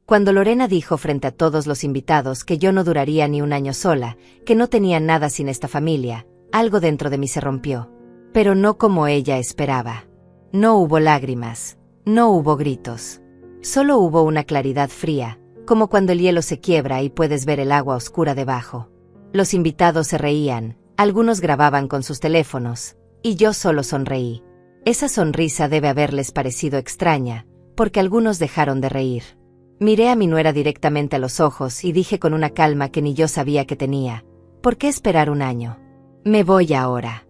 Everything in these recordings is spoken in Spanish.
Cuando Lorena dijo frente a todos los invitados que yo no duraría ni un año sola, que no tenía nada sin esta familia, algo dentro de mí se rompió. Pero no como ella esperaba. No hubo lágrimas, no hubo gritos. Solo hubo una claridad fría, como cuando el hielo se quiebra y puedes ver el agua oscura debajo. Los invitados se reían, algunos grababan con sus teléfonos, y yo solo sonreí. Esa sonrisa debe haberles parecido extraña, porque algunos dejaron de reír. Miré a mi nuera directamente a los ojos y dije con una calma que ni yo sabía que tenía: ¿por qué esperar un año? Me voy ahora.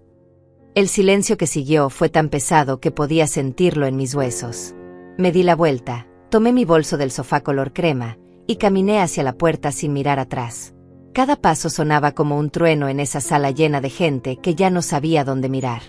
El silencio que siguió fue tan pesado que podía sentirlo en mis huesos. Me di la vuelta, tomé mi bolso del sofá color crema, y caminé hacia la puerta sin mirar atrás. Cada paso sonaba como un trueno en esa sala llena de gente que ya no sabía dónde mirar.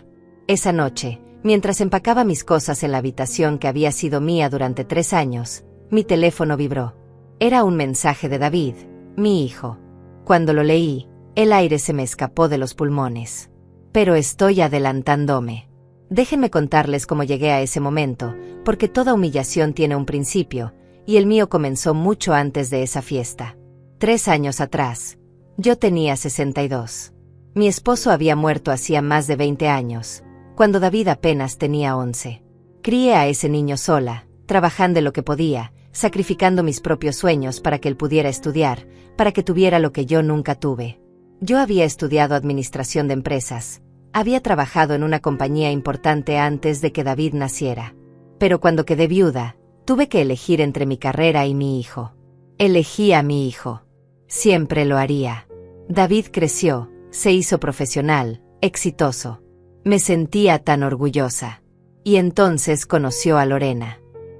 Esa noche, mientras empacaba mis cosas en la habitación que había sido mía durante 3 años, mi teléfono vibró. Era un mensaje de David, mi hijo. Cuando lo leí, el aire se me escapó de los pulmones. Pero estoy adelantándome. Déjenme contarles cómo llegué a ese momento, porque toda humillación tiene un principio, y el mío comenzó mucho antes de esa fiesta. 3 años atrás. Yo tenía 62. Mi esposo había muerto hacía más de 20 años, cuando David apenas tenía 11. Crié a ese niño sola, trabajando lo que podía, sacrificando mis propios sueños para que él pudiera estudiar, para que tuviera lo que yo nunca tuve. Yo había estudiado administración de empresas, había trabajado en una compañía importante antes de que David naciera. Pero cuando quedé viuda, tuve que elegir entre mi carrera y mi hijo. Elegí a mi hijo. Siempre lo haría. David creció, se hizo profesional, exitoso. Me sentía tan orgullosa. Y entonces conoció a Lorena.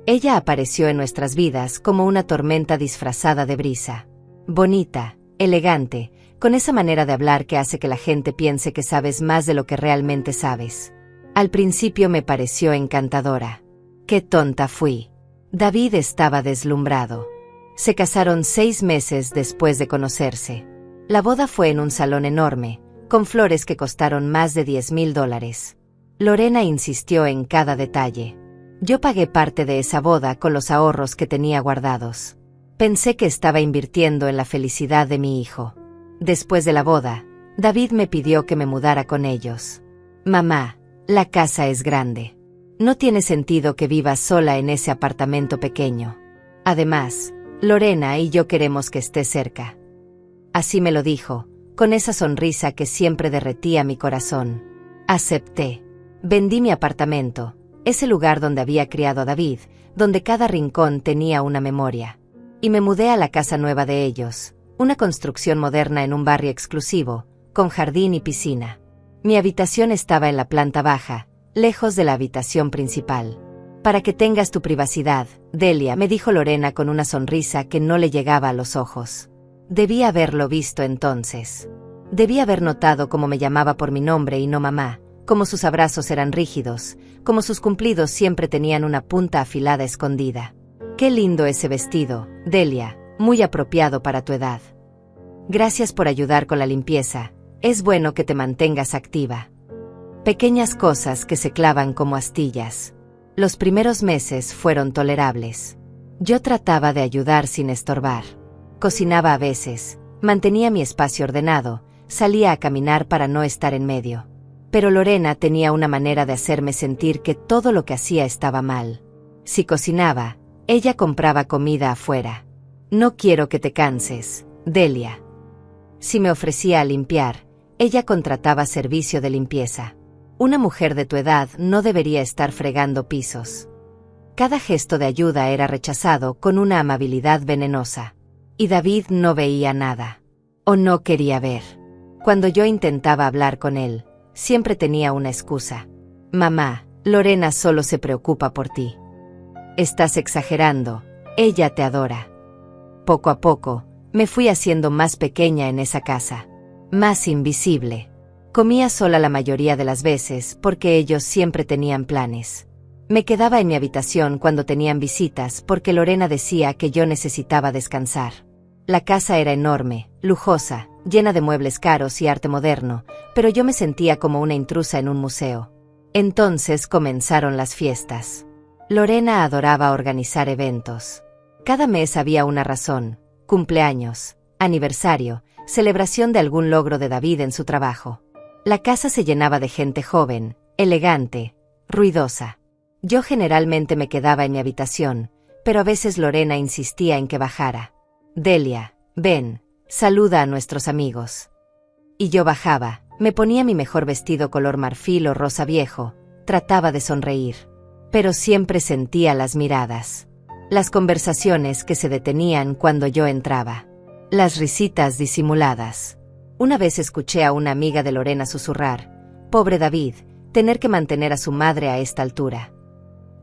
Ella apareció en nuestras vidas como una tormenta disfrazada de brisa. Bonita, elegante, con esa manera de hablar que hace que la gente piense que sabes más de lo que realmente sabes. Al principio me pareció encantadora. ¡Qué tonta fui! David estaba deslumbrado. Se casaron 6 meses después de conocerse. La boda fue en un salón enorme, con flores que costaron más de $10,000. Lorena insistió en cada detalle. Yo pagué parte de esa boda con los ahorros que tenía guardados. Pensé que estaba invirtiendo en la felicidad de mi hijo. Después de la boda, David me pidió que me mudara con ellos. Mamá, la casa es grande. No tiene sentido que vivas sola en ese apartamento pequeño. Además, Lorena y yo queremos que estés cerca. Así me lo dijo, con esa sonrisa que siempre derretía mi corazón. Acepté. Vendí mi apartamento, ese lugar donde había criado a David, donde cada rincón tenía una memoria. Y me mudé a la casa nueva de ellos, una construcción moderna en un barrio exclusivo, con jardín y piscina. Mi habitación estaba en la planta baja, lejos de la habitación principal. Para que tengas tu privacidad, Delia, me dijo Lorena con una sonrisa que no le llegaba a los ojos. Debí haberlo visto entonces. Debí haber notado cómo me llamaba por mi nombre y no mamá, cómo sus abrazos eran rígidos, cómo sus cumplidos siempre tenían una punta afilada escondida. Qué lindo ese vestido, Delia, muy apropiado para tu edad. Gracias por ayudar con la limpieza, es bueno que te mantengas activa. Pequeñas cosas que se clavan como astillas. Los primeros meses fueron tolerables. Yo trataba de ayudar sin estorbar. Cocinaba a veces, mantenía mi espacio ordenado, salía a caminar para no estar en medio. Pero Lorena tenía una manera de hacerme sentir que todo lo que hacía estaba mal. Si cocinaba, ella compraba comida afuera. No quiero que te canses, Delia. Si me ofrecía a limpiar, ella contrataba servicio de limpieza. Una mujer de tu edad no debería estar fregando pisos. Cada gesto de ayuda era rechazado con una amabilidad venenosa. Y David no veía nada. O no quería ver. Cuando yo intentaba hablar con él, siempre tenía una excusa. Mamá, Lorena solo se preocupa por ti. Estás exagerando, ella te adora. Poco a poco, me fui haciendo más pequeña en esa casa. Más invisible. Comía sola la mayoría de las veces porque ellos siempre tenían planes. Me quedaba en mi habitación cuando tenían visitas porque Lorena decía que yo necesitaba descansar. La casa era enorme, lujosa, llena de muebles caros y arte moderno, pero yo me sentía como una intrusa en un museo. Entonces comenzaron las fiestas. Lorena adoraba organizar eventos. Cada mes había una razón: cumpleaños, aniversario, celebración de algún logro de David en su trabajo. La casa se llenaba de gente joven, elegante, ruidosa. Yo generalmente me quedaba en mi habitación, pero a veces Lorena insistía en que bajara. Delia, ven, saluda a nuestros amigos. Y yo bajaba, me ponía mi mejor vestido color marfil o rosa viejo, trataba de sonreír. Pero siempre sentía las miradas. Las conversaciones que se detenían cuando yo entraba. Las risitas disimuladas. Una vez escuché a una amiga de Lorena susurrar: «Pobre David, tener que mantener a su madre a esta altura».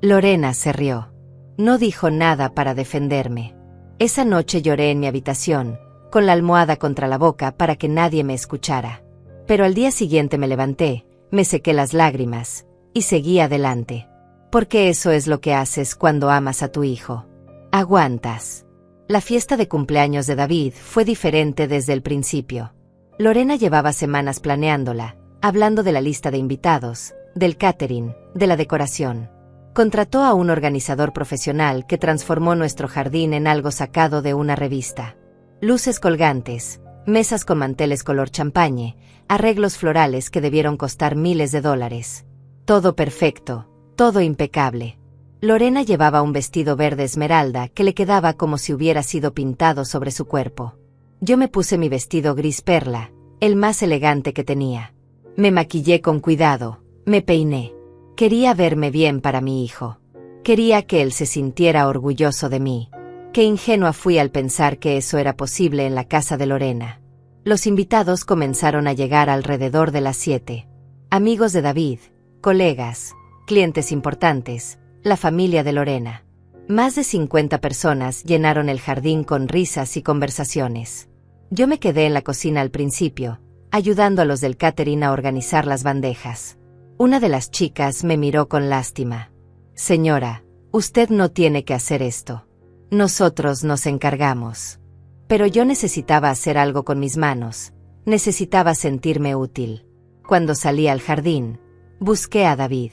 Lorena se rió. No dijo nada para defenderme. Esa noche lloré en mi habitación, con la almohada contra la boca para que nadie me escuchara. Pero al día siguiente me levanté, me sequé las lágrimas, y seguí adelante. Porque eso es lo que haces cuando amas a tu hijo. Aguantas. La fiesta de cumpleaños de David fue diferente desde el principio. Lorena llevaba semanas planeándola, hablando de la lista de invitados, del catering, de la decoración. Contrató a un organizador profesional que transformó nuestro jardín en algo sacado de una revista. Luces colgantes, mesas con manteles color champañe, arreglos florales que debieron costar miles de dólares. Todo perfecto, todo impecable. Lorena llevaba un vestido verde esmeralda que le quedaba como si hubiera sido pintado sobre su cuerpo. Yo me puse mi vestido gris perla, el más elegante que tenía. Me maquillé con cuidado, me peiné. Quería verme bien para mi hijo. Quería que él se sintiera orgulloso de mí. Qué ingenua fui al pensar que eso era posible en la casa de Lorena. Los invitados comenzaron a llegar alrededor de las 7. Amigos de David, colegas, clientes importantes, la familia de Lorena. Más de 50 personas llenaron el jardín con risas y conversaciones. Yo me quedé en la cocina al principio, ayudando a los del catering a organizar las bandejas. Una de las chicas me miró con lástima. «Señora, usted no tiene que hacer esto. Nosotros nos encargamos». Pero yo necesitaba hacer algo con mis manos, necesitaba sentirme útil. Cuando salí al jardín, busqué a David.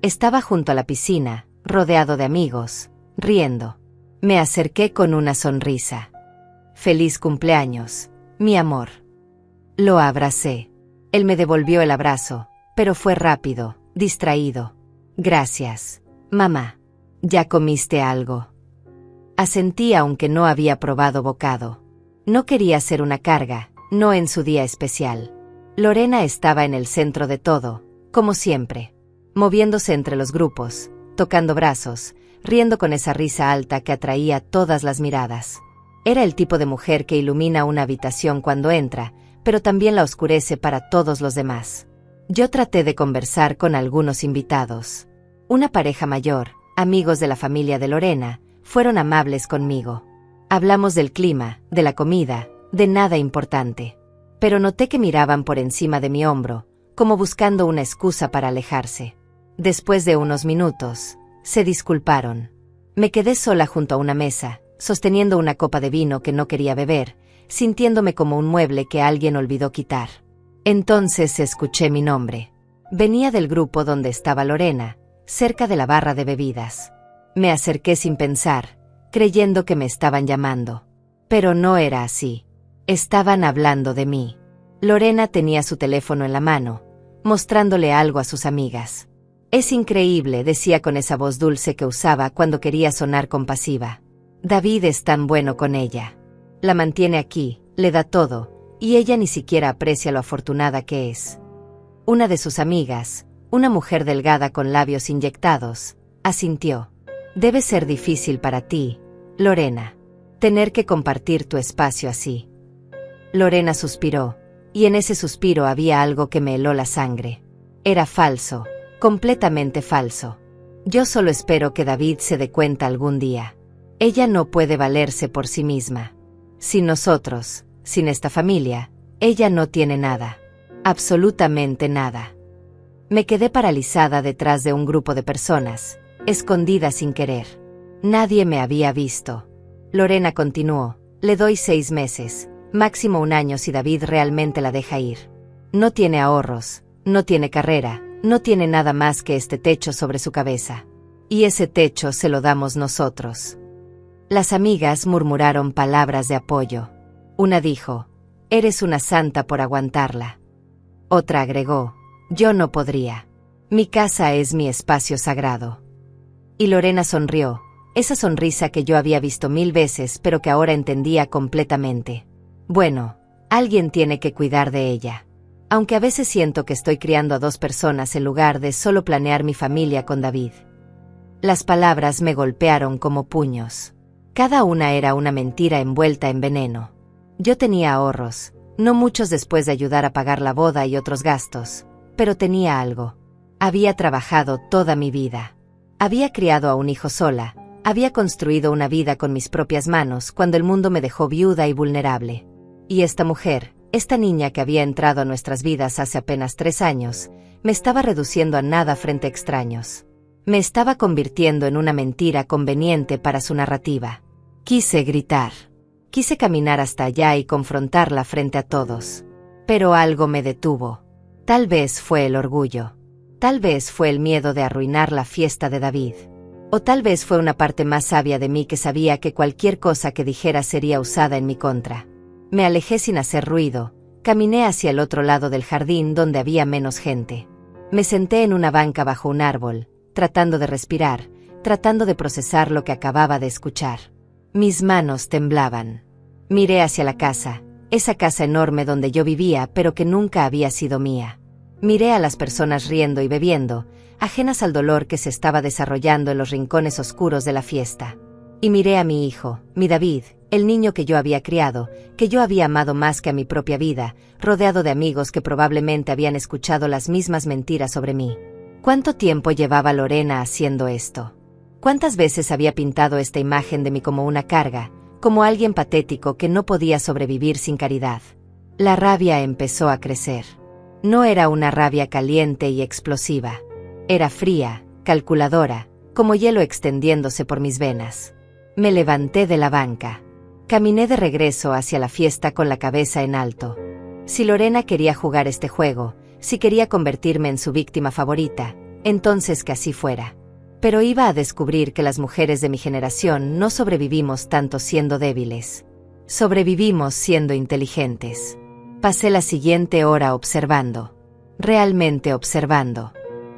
Estaba junto a la piscina, rodeado de amigos, riendo. Me acerqué con una sonrisa. «Feliz cumpleaños, mi amor». Lo abracé. Él me devolvió el abrazo, pero fue rápido, distraído. «Gracias, mamá. ¿Ya comiste algo?» Asentí aunque no había probado bocado. No quería ser una carga, no en su día especial. Lorena estaba en el centro de todo, como siempre. Moviéndose entre los grupos, tocando brazos, riendo con esa risa alta que atraía todas las miradas. Era el tipo de mujer que ilumina una habitación cuando entra, pero también la oscurece para todos los demás. Yo traté de conversar con algunos invitados. Una pareja mayor, amigos de la familia de Lorena, fueron amables conmigo. Hablamos del clima, de la comida, de nada importante. Pero noté que miraban por encima de mi hombro, como buscando una excusa para alejarse. Después de unos minutos, se disculparon. Me quedé sola junto a una mesa, sosteniendo una copa de vino que no quería beber, sintiéndome como un mueble que alguien olvidó quitar. Entonces escuché mi nombre. Venía del grupo donde estaba Lorena, cerca de la barra de bebidas. Me acerqué sin pensar, creyendo que me estaban llamando. Pero no era así. Estaban hablando de mí. Lorena tenía su teléfono en la mano, mostrándole algo a sus amigas. «Es increíble», decía con esa voz dulce que usaba cuando quería sonar compasiva. «David es tan bueno con ella. La mantiene aquí, le da todo, y ella ni siquiera aprecia lo afortunada que es». Una de sus amigas, una mujer delgada con labios inyectados, asintió. «Debe ser difícil para ti, Lorena, tener que compartir tu espacio así». Lorena suspiró, y en ese suspiro había algo que me heló la sangre. Era falso, completamente falso. Yo solo espero que David se dé cuenta algún día. Ella no puede valerse por sí misma. Sin nosotros, sin esta familia, ella no tiene nada. Absolutamente nada. Me quedé paralizada detrás de un grupo de personas, escondida sin querer. Nadie me había visto. Lorena continuó: «Le doy 6 meses, máximo 1 año si David realmente la deja ir. No tiene ahorros, no tiene carrera, no tiene nada más que este techo sobre su cabeza. Y ese techo se lo damos nosotros». Las amigas murmuraron palabras de apoyo. Una dijo, «Eres una santa por aguantarla». Otra agregó, «Yo no podría. Mi casa es mi espacio sagrado». Y Lorena sonrió, esa sonrisa que yo había visto 1000 veces pero que ahora entendía completamente. Bueno, alguien tiene que cuidar de ella. Aunque a veces siento que estoy criando a 2 personas en lugar de solo planear mi familia con David. Las palabras me golpearon como puños. Cada una era una mentira envuelta en veneno. Yo tenía ahorros, no muchos después de ayudar a pagar la boda y otros gastos, pero tenía algo. Había trabajado toda mi vida. Había criado a un hijo sola, había construido una vida con mis propias manos cuando el mundo me dejó viuda y vulnerable. Y esta mujer, esta niña que había entrado a nuestras vidas hace apenas 3 años, me estaba reduciendo a nada frente a extraños. Me estaba convirtiendo en una mentira conveniente para su narrativa. Quise gritar. Quise caminar hasta allá y confrontarla frente a todos. Pero algo me detuvo. Tal vez fue el orgullo. Tal vez fue el miedo de arruinar la fiesta de David. O tal vez fue una parte más sabia de mí que sabía que cualquier cosa que dijera sería usada en mi contra. Me alejé sin hacer ruido, caminé hacia el otro lado del jardín donde había menos gente. Me senté en una banca bajo un árbol, tratando de respirar, tratando de procesar lo que acababa de escuchar. Mis manos temblaban. Miré hacia la casa, esa casa enorme donde yo vivía pero que nunca había sido mía. Miré a las personas riendo y bebiendo, ajenas al dolor que se estaba desarrollando en los rincones oscuros de la fiesta. Y miré a mi hijo, mi David, el niño que yo había criado, que yo había amado más que a mi propia vida, rodeado de amigos que probablemente habían escuchado las mismas mentiras sobre mí. ¿Cuánto tiempo llevaba Lorena haciendo esto? ¿Cuántas veces había pintado esta imagen de mí como una carga, como alguien patético que no podía sobrevivir sin caridad? La rabia empezó a crecer. No era una rabia caliente y explosiva. Era fría, calculadora, como hielo extendiéndose por mis venas. Me levanté de la banca. Caminé de regreso hacia la fiesta con la cabeza en alto. Si Lorena quería jugar este juego, si quería convertirme en su víctima favorita, entonces que así fuera. Pero iba a descubrir que las mujeres de mi generación no sobrevivimos tanto siendo débiles. Sobrevivimos siendo inteligentes. Pasé la siguiente hora observando. Realmente observando.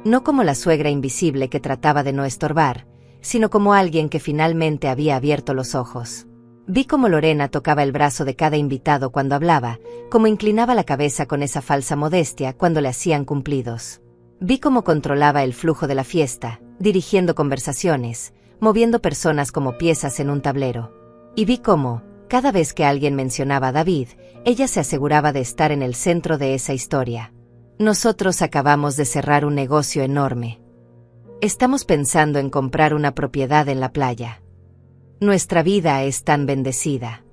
No como la suegra invisible que trataba de no estorbar, sino como alguien que finalmente había abierto los ojos. Vi cómo Lorena tocaba el brazo de cada invitado cuando hablaba, cómo inclinaba la cabeza con esa falsa modestia cuando le hacían cumplidos. Vi cómo controlaba el flujo de la fiesta, dirigiendo conversaciones, moviendo personas como piezas en un tablero. Y vi cómo, cada vez que alguien mencionaba a David, ella se aseguraba de estar en el centro de esa historia. Nosotros acabamos de cerrar un negocio enorme. Estamos pensando en comprar una propiedad en la playa. Nuestra vida es tan bendecida.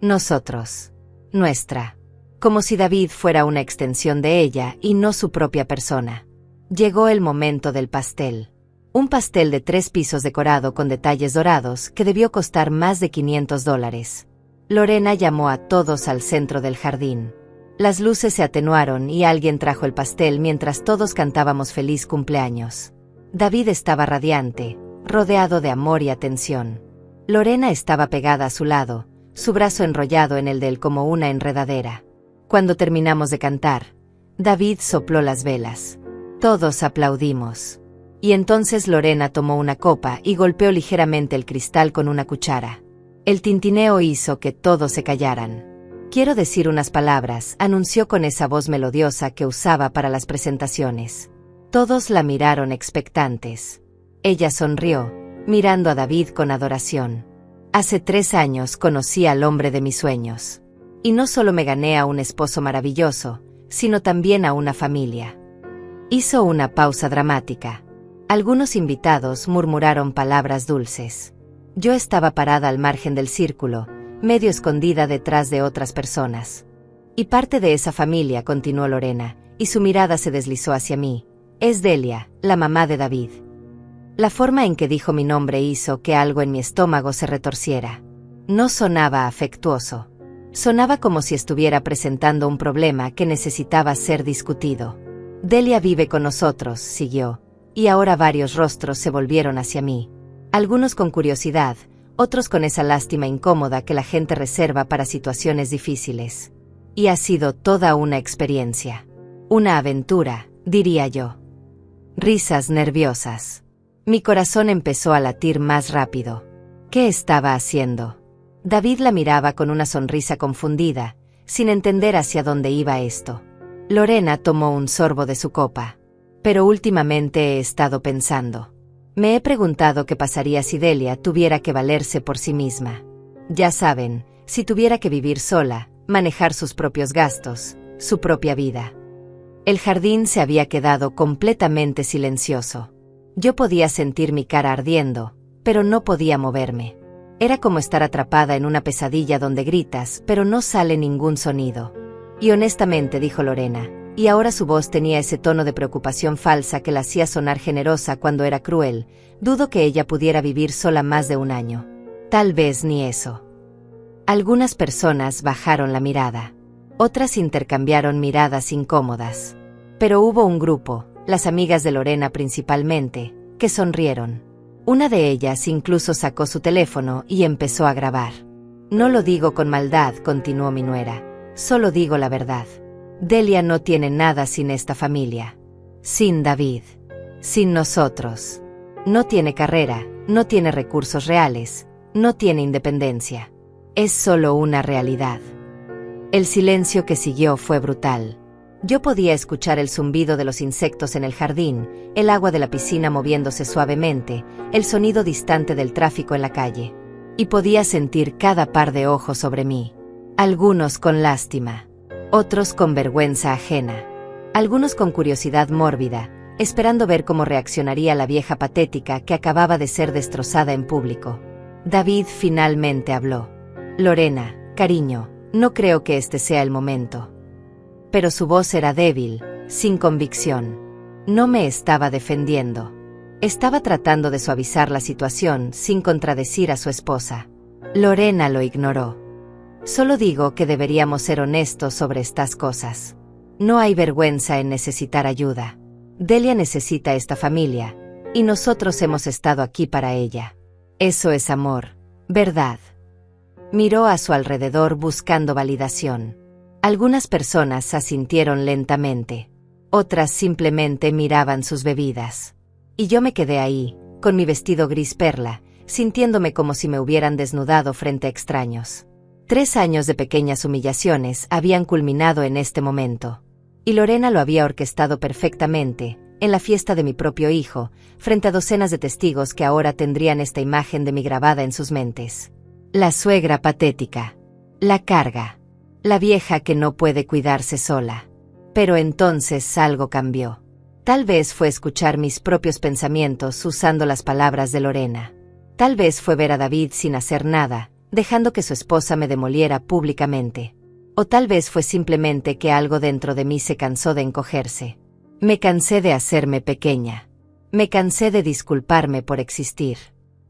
Nosotros. Nuestra. Como si David fuera una extensión de ella y no su propia persona. Llegó el momento del pastel. Un pastel de 3 pisos decorado con detalles dorados que debió costar más de $500. Lorena llamó a todos al centro del jardín. Las luces se atenuaron y alguien trajo el pastel mientras todos cantábamos feliz cumpleaños. David estaba radiante, rodeado de amor y atención. Lorena estaba pegada a su lado, su brazo enrollado en el de él como una enredadera. Cuando terminamos de cantar, David sopló las velas. Todos aplaudimos. Y entonces Lorena tomó una copa y golpeó ligeramente el cristal con una cuchara. El tintineo hizo que todos se callaran. Quiero decir unas palabras, anunció con esa voz melodiosa que usaba para las presentaciones. Todos la miraron expectantes. Ella sonrió, mirando a David con adoración. Hace 3 años conocí al hombre de mis sueños. Y no solo me gané a un esposo maravilloso, sino también a una familia. Hizo una pausa dramática. Algunos invitados murmuraron palabras dulces. Yo estaba parada al margen del círculo, medio escondida detrás de otras personas. Y parte de esa familia, continuó Lorena, y su mirada se deslizó hacia mí. Es Delia, la mamá de David. La forma en que dijo mi nombre hizo que algo en mi estómago se retorciera. No sonaba afectuoso. Sonaba como si estuviera presentando un problema que necesitaba ser discutido. Delia vive con nosotros, siguió, y ahora varios rostros se volvieron hacia mí. Algunos con curiosidad, otros con esa lástima incómoda que la gente reserva para situaciones difíciles. Y ha sido toda una experiencia. Una aventura, diría yo. Risas nerviosas. Mi corazón empezó a latir más rápido. ¿Qué estaba haciendo? David la miraba con una sonrisa confundida, sin entender hacia dónde iba esto. Lorena tomó un sorbo de su copa. Pero últimamente he estado pensando. Me he preguntado qué pasaría si Delia tuviera que valerse por sí misma. Ya saben, si tuviera que vivir sola, manejar sus propios gastos, su propia vida. El jardín se había quedado completamente silencioso. Yo podía sentir mi cara ardiendo, pero no podía moverme. Era como estar atrapada en una pesadilla donde gritas, pero no sale ningún sonido. Y honestamente, dijo Lorena, y ahora su voz tenía ese tono de preocupación falsa que la hacía sonar generosa cuando era cruel, dudo que ella pudiera vivir sola más de un año. Tal vez ni eso. Algunas personas bajaron la mirada. Otras intercambiaron miradas incómodas. Pero hubo un grupo, las amigas de Lorena principalmente, que sonrieron. Una de ellas incluso sacó su teléfono y empezó a grabar. No lo digo con maldad, continuó mi nuera. Solo digo la verdad. Delia no tiene nada sin esta familia. Sin David. Sin nosotros. No tiene carrera, no tiene recursos reales, no tiene independencia. Es solo una realidad. El silencio que siguió fue brutal. Yo podía escuchar el zumbido de los insectos en el jardín, el agua de la piscina moviéndose suavemente, el sonido distante del tráfico en la calle. Y podía sentir cada par de ojos sobre mí. Algunos con lástima. Otros con vergüenza ajena. Algunos con curiosidad mórbida, esperando ver cómo reaccionaría la vieja patética que acababa de ser destrozada en público. David finalmente habló. Lorena, cariño, no creo que este sea el momento. Pero su voz era débil, sin convicción. No me estaba defendiendo. Estaba tratando de suavizar la situación sin contradecir a su esposa. Lorena lo ignoró. Solo digo que deberíamos ser honestos sobre estas cosas. No hay vergüenza en necesitar ayuda. Delia necesita esta familia, y nosotros hemos estado aquí para ella. Eso es amor, ¿verdad? Miró a su alrededor buscando validación. Algunas personas asintieron lentamente. Otras simplemente miraban sus bebidas. Y yo me quedé ahí, con mi vestido gris perla, sintiéndome como si me hubieran desnudado frente a extraños. 3 años de pequeñas humillaciones habían culminado en este momento. Y Lorena lo había orquestado perfectamente, en la fiesta de mi propio hijo, frente a docenas de testigos que ahora tendrían esta imagen de mí grabada en sus mentes. La suegra patética. La carga. La vieja que no puede cuidarse sola. Pero entonces algo cambió. Tal vez fue escuchar mis propios pensamientos usando las palabras de Lorena. Tal vez fue ver a David sin hacer nada, dejando que su esposa me demoliera públicamente. O tal vez fue simplemente que algo dentro de mí se cansó de encogerse. Me cansé de hacerme pequeña. Me cansé de disculparme por existir.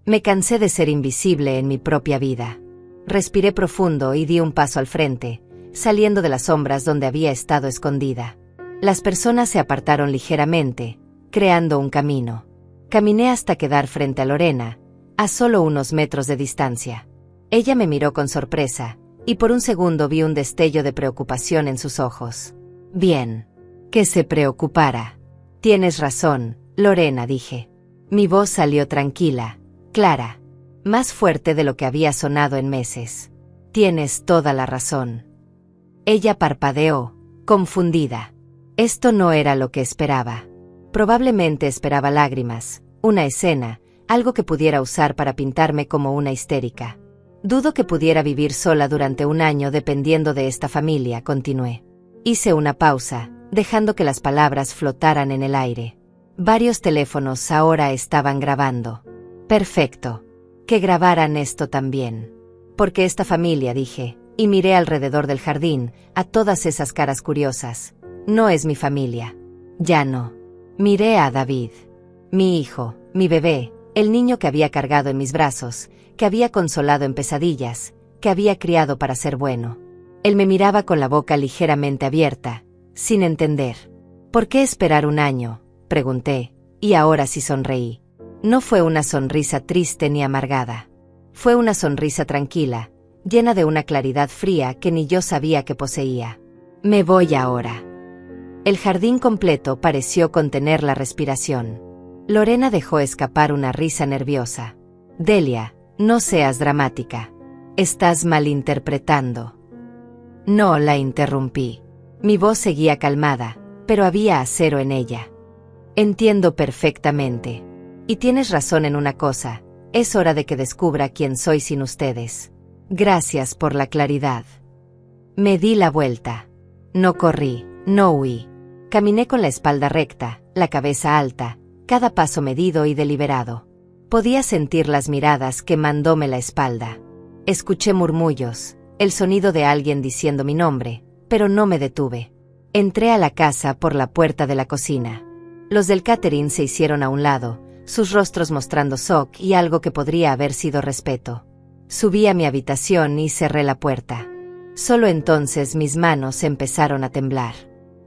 Me cansé de ser invisible en mi propia vida. Respiré profundo y di un paso al frente, saliendo de las sombras donde había estado escondida. Las personas se apartaron ligeramente, creando un camino. Caminé hasta quedar frente a Lorena, a solo unos metros de distancia. Ella me miró con sorpresa, y por un segundo vi un destello de preocupación en sus ojos. Bien. Que se preocupara. Tienes razón, Lorena, dije. Mi voz salió tranquila, clara, más fuerte de lo que había sonado en meses. Tienes toda la razón. Ella parpadeó, confundida. Esto no era lo que esperaba. Probablemente esperaba lágrimas, una escena, algo que pudiera usar para pintarme como una histérica. Dudo que pudiera vivir sola durante un año dependiendo de esta familia, continué. Hice una pausa, dejando que las palabras flotaran en el aire. Varios teléfonos ahora estaban grabando. Perfecto. Que grabaran esto también. Porque esta familia, dije, y miré alrededor del jardín, a todas esas caras curiosas. No es mi familia. Ya no. Miré a David. Mi hijo, mi bebé, el niño que había cargado en mis brazos, que había consolado en pesadillas, que había criado para ser bueno. Él me miraba con la boca ligeramente abierta, sin entender. ¿Por qué esperar un año?, pregunté, y ahora sí sonreí. No fue una sonrisa triste ni amargada. Fue una sonrisa tranquila, llena de una claridad fría que ni yo sabía que poseía. Me voy ahora. El jardín completo pareció contener la respiración. Lorena dejó escapar una risa nerviosa. Delia, no seas dramática. Estás malinterpretando. No, la interrumpí. Mi voz seguía calmada, pero había acero en ella. Entiendo perfectamente. Y tienes razón en una cosa, es hora de que descubra quién soy sin ustedes. Gracias por la claridad. Me di la vuelta. No corrí, no huí. Caminé con la espalda recta, la cabeza alta, cada paso medido y deliberado. Podía sentir las miradas quemándome la espalda. Escuché murmullos, el sonido de alguien diciendo mi nombre, pero no me detuve. Entré a la casa por la puerta de la cocina. Los del catering se hicieron a un lado, sus rostros mostrando shock y algo que podría haber sido respeto. Subí a mi habitación y cerré la puerta. Solo entonces mis manos empezaron a temblar.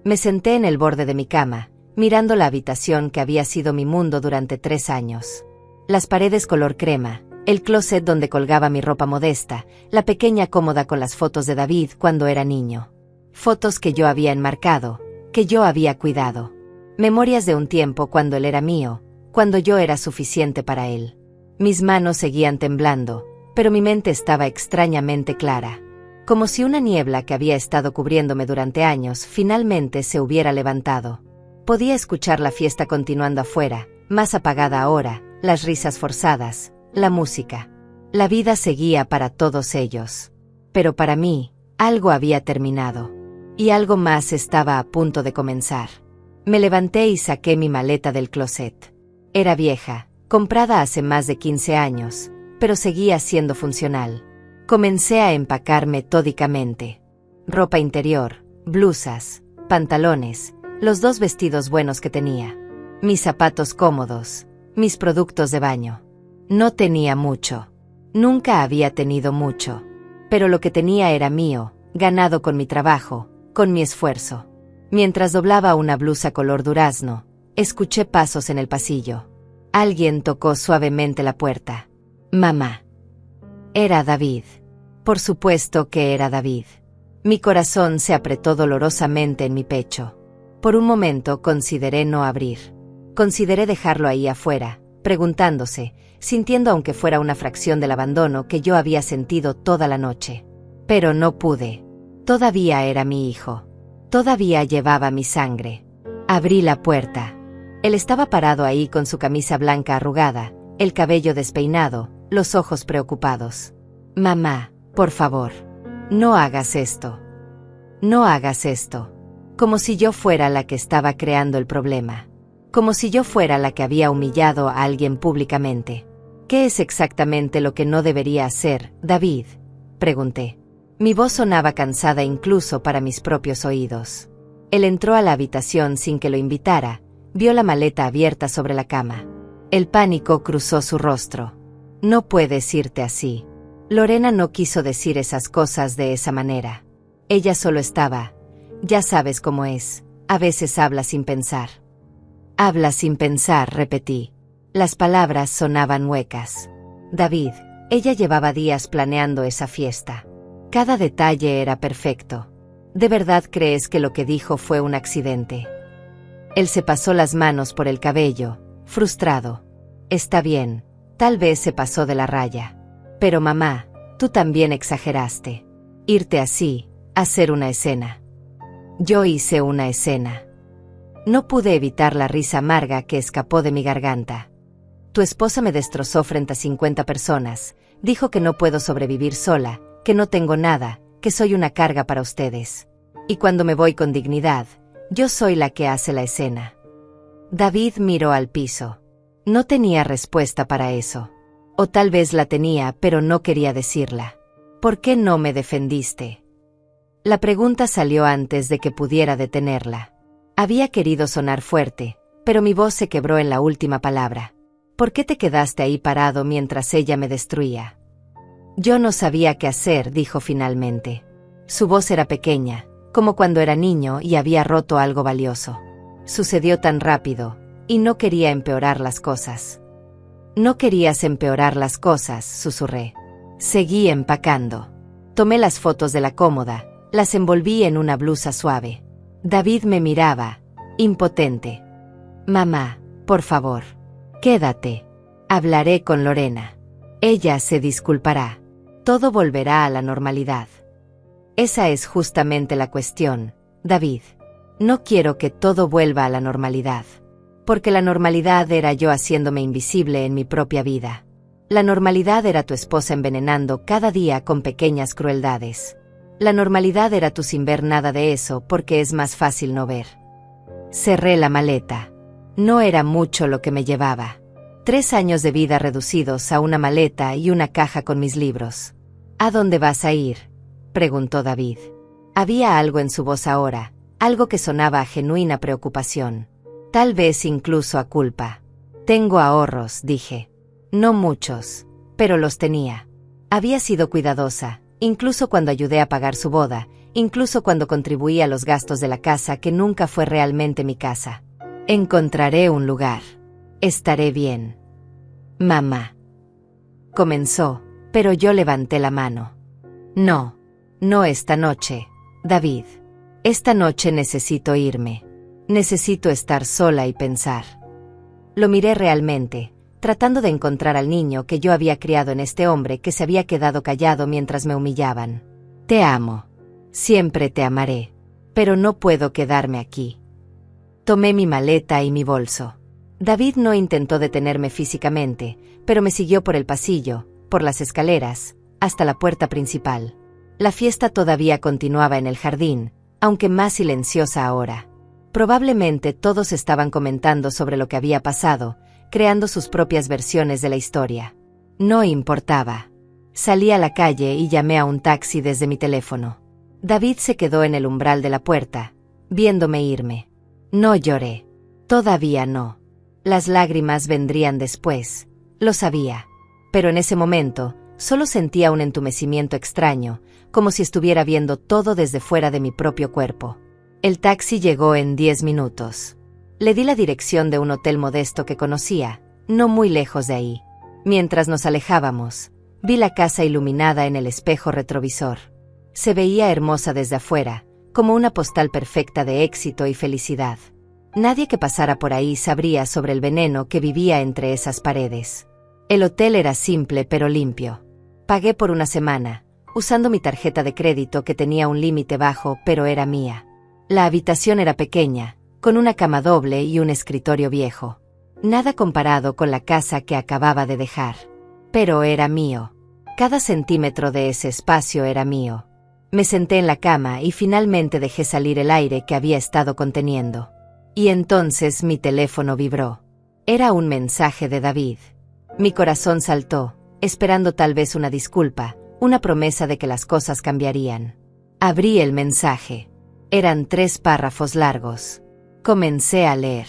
Me senté en el borde de mi cama, mirando la habitación que había sido mi mundo durante 3 años. Las paredes color crema, el closet donde colgaba mi ropa modesta, la pequeña cómoda con las fotos de David cuando era niño. Fotos que yo había enmarcado, que yo había cuidado. Memorias de un tiempo cuando él era mío, cuando yo era suficiente para él. Mis manos seguían temblando, pero mi mente estaba extrañamente clara. Como si una niebla que había estado cubriéndome durante años finalmente se hubiera levantado. Podía escuchar la fiesta continuando afuera, más apagada ahora, las risas forzadas, la música. La vida seguía para todos ellos. Pero para mí, algo había terminado. Y algo más estaba a punto de comenzar. Me levanté y saqué mi maleta del closet. Era vieja, comprada hace más de 15 años, pero seguía siendo funcional. Comencé a empacar metódicamente. Ropa interior, blusas, pantalones, los 2 vestidos buenos que tenía, mis zapatos cómodos, mis productos de baño. No tenía mucho. Nunca había tenido mucho. Pero lo que tenía era mío, ganado con mi trabajo, con mi esfuerzo. Mientras doblaba una blusa color durazno, escuché pasos en el pasillo. Alguien tocó suavemente la puerta. Mamá. Era David. Por supuesto que era David. Mi corazón se apretó dolorosamente en mi pecho. Por un momento consideré no abrir. Consideré dejarlo ahí afuera, preguntándose, sintiendo aunque fuera una fracción del abandono que yo había sentido toda la noche. Pero no pude. Todavía era mi hijo. Todavía llevaba mi sangre. Abrí la puerta. Él estaba parado ahí con su camisa blanca arrugada, el cabello despeinado, los ojos preocupados. Mamá, por favor, no hagas esto. No hagas esto. Como si yo fuera la que estaba creando el problema. Como si yo fuera la que había humillado a alguien públicamente. ¿Qué es exactamente lo que no debería hacer, David?, pregunté. Mi voz sonaba cansada incluso para mis propios oídos. Él entró a la habitación sin que lo invitara, vio la maleta abierta sobre la cama. El pánico cruzó su rostro. No puedes irte así. Lorena no quiso decir esas cosas de esa manera. Ella solo estaba, ya sabes cómo es, a veces habla sin pensar. Habla sin pensar, repetí. Las palabras sonaban huecas. David, ella llevaba días planeando esa fiesta. Cada detalle era perfecto. ¿De verdad crees que lo que dijo fue un accidente? Él se pasó las manos por el cabello, frustrado. Está bien, tal vez se pasó de la raya. Pero mamá, tú también exageraste. Irte así, hacer una escena. Yo hice una escena. No pude evitar la risa amarga que escapó de mi garganta. Tu esposa me destrozó frente a 50 personas, dijo que no puedo sobrevivir sola, que no tengo nada, que soy una carga para ustedes. Y cuando me voy con dignidad, yo soy la que hace la escena. David miró al piso. No tenía respuesta para eso. O tal vez la tenía, pero no quería decirla. ¿Por qué no me defendiste? La pregunta salió antes de que pudiera detenerla. Había querido sonar fuerte, pero mi voz se quebró en la última palabra. ¿Por qué te quedaste ahí parado mientras ella me destruía? Yo no sabía qué hacer, dijo finalmente. Su voz era pequeña, como cuando era niño y había roto algo valioso. Sucedió tan rápido, y no quería empeorar las cosas. No querías empeorar las cosas, susurré. Seguí empacando. Tomé las fotos de la cómoda, las envolví en una blusa suave. David me miraba, impotente. Mamá, por favor, quédate. Hablaré con Lorena. Ella se disculpará. Todo volverá a la normalidad. Esa es justamente la cuestión, David. No quiero que todo vuelva a la normalidad. Porque la normalidad era yo haciéndome invisible en mi propia vida. La normalidad era tu esposa envenenando cada día con pequeñas crueldades. La normalidad era tú sin ver nada de eso porque es más fácil no ver. Cerré la maleta. No era mucho lo que me llevaba. 3 años de vida reducidos a una maleta y una caja con mis libros. ¿A dónde vas a ir?, preguntó David. Había algo en su voz ahora, algo que sonaba a genuina preocupación. Tal vez incluso a culpa. Tengo ahorros, dije. No muchos, pero los tenía. Había sido cuidadosa, incluso cuando ayudé a pagar su boda, incluso cuando contribuí a los gastos de la casa que nunca fue realmente mi casa. Encontraré un lugar. Estaré bien. Mamá. Comenzó, pero yo levanté la mano. No, no esta noche, David. Esta noche necesito irme. Necesito estar sola y pensar. Lo miré realmente, tratando de encontrar al niño que yo había criado en este hombre que se había quedado callado mientras me humillaban. Te amo. Siempre te amaré. Pero no puedo quedarme aquí. Tomé mi maleta y mi bolso. David no intentó detenerme físicamente, pero me siguió por el pasillo, por las escaleras, hasta la puerta principal. La fiesta todavía continuaba en el jardín, aunque más silenciosa ahora. Probablemente todos estaban comentando sobre lo que había pasado, creando sus propias versiones de la historia. No importaba. Salí a la calle y llamé a un taxi desde mi teléfono. David se quedó en el umbral de la puerta, viéndome irme. No lloré. Todavía no. Las lágrimas vendrían después. Lo sabía. Pero en ese momento, solo sentía un entumecimiento extraño, como si estuviera viendo todo desde fuera de mi propio cuerpo. El taxi llegó en 10 minutos. Le di la dirección de un hotel modesto que conocía, no muy lejos de ahí. Mientras nos alejábamos, vi la casa iluminada en el espejo retrovisor. Se veía hermosa desde afuera, como una postal perfecta de éxito y felicidad. Nadie que pasara por ahí sabría sobre el veneno que vivía entre esas paredes. El hotel era simple pero limpio. Pagué por una semana, usando mi tarjeta de crédito que tenía un límite bajo pero era mía. La habitación era pequeña, con una cama doble y un escritorio viejo. Nada comparado con la casa que acababa de dejar. Pero era mío. Cada centímetro de ese espacio era mío. Me senté en la cama y finalmente dejé salir el aire que había estado conteniendo. Y entonces mi teléfono vibró. Era un mensaje de David. Mi corazón saltó, esperando tal vez una disculpa, una promesa de que las cosas cambiarían. Abrí el mensaje. Eran 3 párrafos largos. Comencé a leer.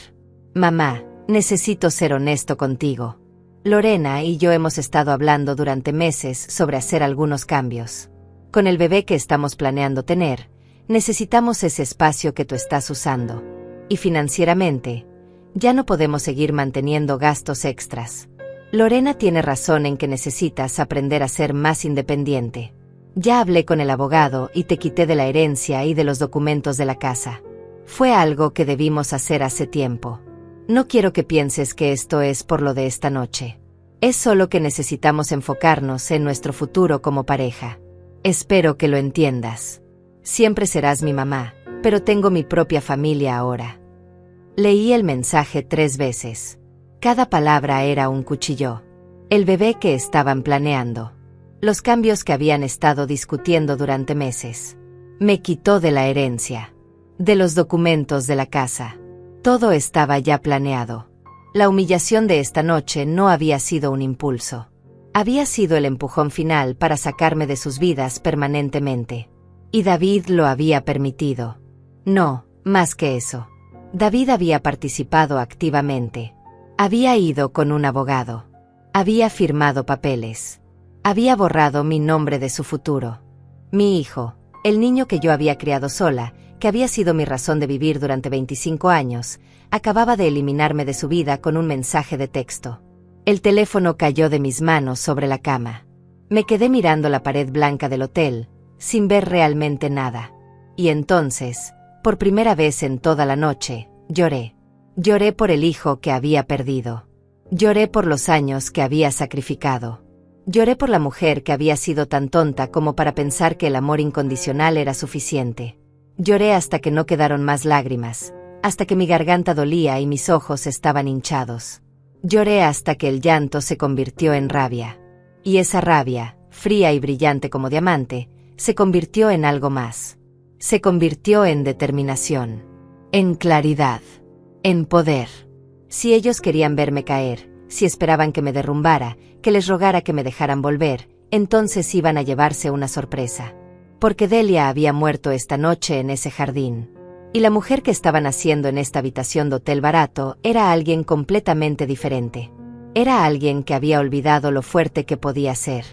Mamá, necesito ser honesto contigo. Lorena y yo hemos estado hablando durante meses sobre hacer algunos cambios. Con el bebé que estamos planeando tener, necesitamos ese espacio que tú estás usando. Y financieramente, ya no podemos seguir manteniendo gastos extras. Lorena tiene razón en que necesitas aprender a ser más independiente. Ya hablé con el abogado y te quité de la herencia y de los documentos de la casa. Fue algo que debimos hacer hace tiempo. No quiero que pienses que esto es por lo de esta noche. Es solo que necesitamos enfocarnos en nuestro futuro como pareja. Espero que lo entiendas. Siempre serás mi mamá, pero tengo mi propia familia ahora. Leí el mensaje 3 veces. Cada palabra era un cuchillo. El bebé que estaban planeando. Los cambios que habían estado discutiendo durante meses. Me quitó de la herencia. De los documentos de la casa. Todo estaba ya planeado. La humillación de esta noche no había sido un impulso. Había sido el empujón final para sacarme de sus vidas permanentemente. Y David lo había permitido. No, más que eso. David había participado activamente. Había ido con un abogado. Había firmado papeles. Había borrado mi nombre de su futuro. Mi hijo, el niño que yo había criado sola, que había sido mi razón de vivir durante 25 años, acababa de eliminarme de su vida con un mensaje de texto. El teléfono cayó de mis manos sobre la cama. Me quedé mirando la pared blanca del hotel, sin ver realmente nada. Y entonces, por primera vez en toda la noche, lloré. Lloré por el hijo que había perdido. Lloré por los años que había sacrificado. Lloré por la mujer que había sido tan tonta como para pensar que el amor incondicional era suficiente. Lloré hasta que no quedaron más lágrimas, hasta que mi garganta dolía y mis ojos estaban hinchados. Lloré hasta que el llanto se convirtió en rabia. Y esa rabia, fría y brillante como diamante, se convirtió en algo más. Se convirtió en determinación, en claridad, en poder. Si ellos querían verme caer, si esperaban que me derrumbara, que les rogara que me dejaran volver, entonces iban a llevarse una sorpresa. Porque Delia había muerto esta noche en ese jardín. Y la mujer que estaba naciendo en esta habitación de hotel barato era alguien completamente diferente. Era alguien que había olvidado lo fuerte que podía ser.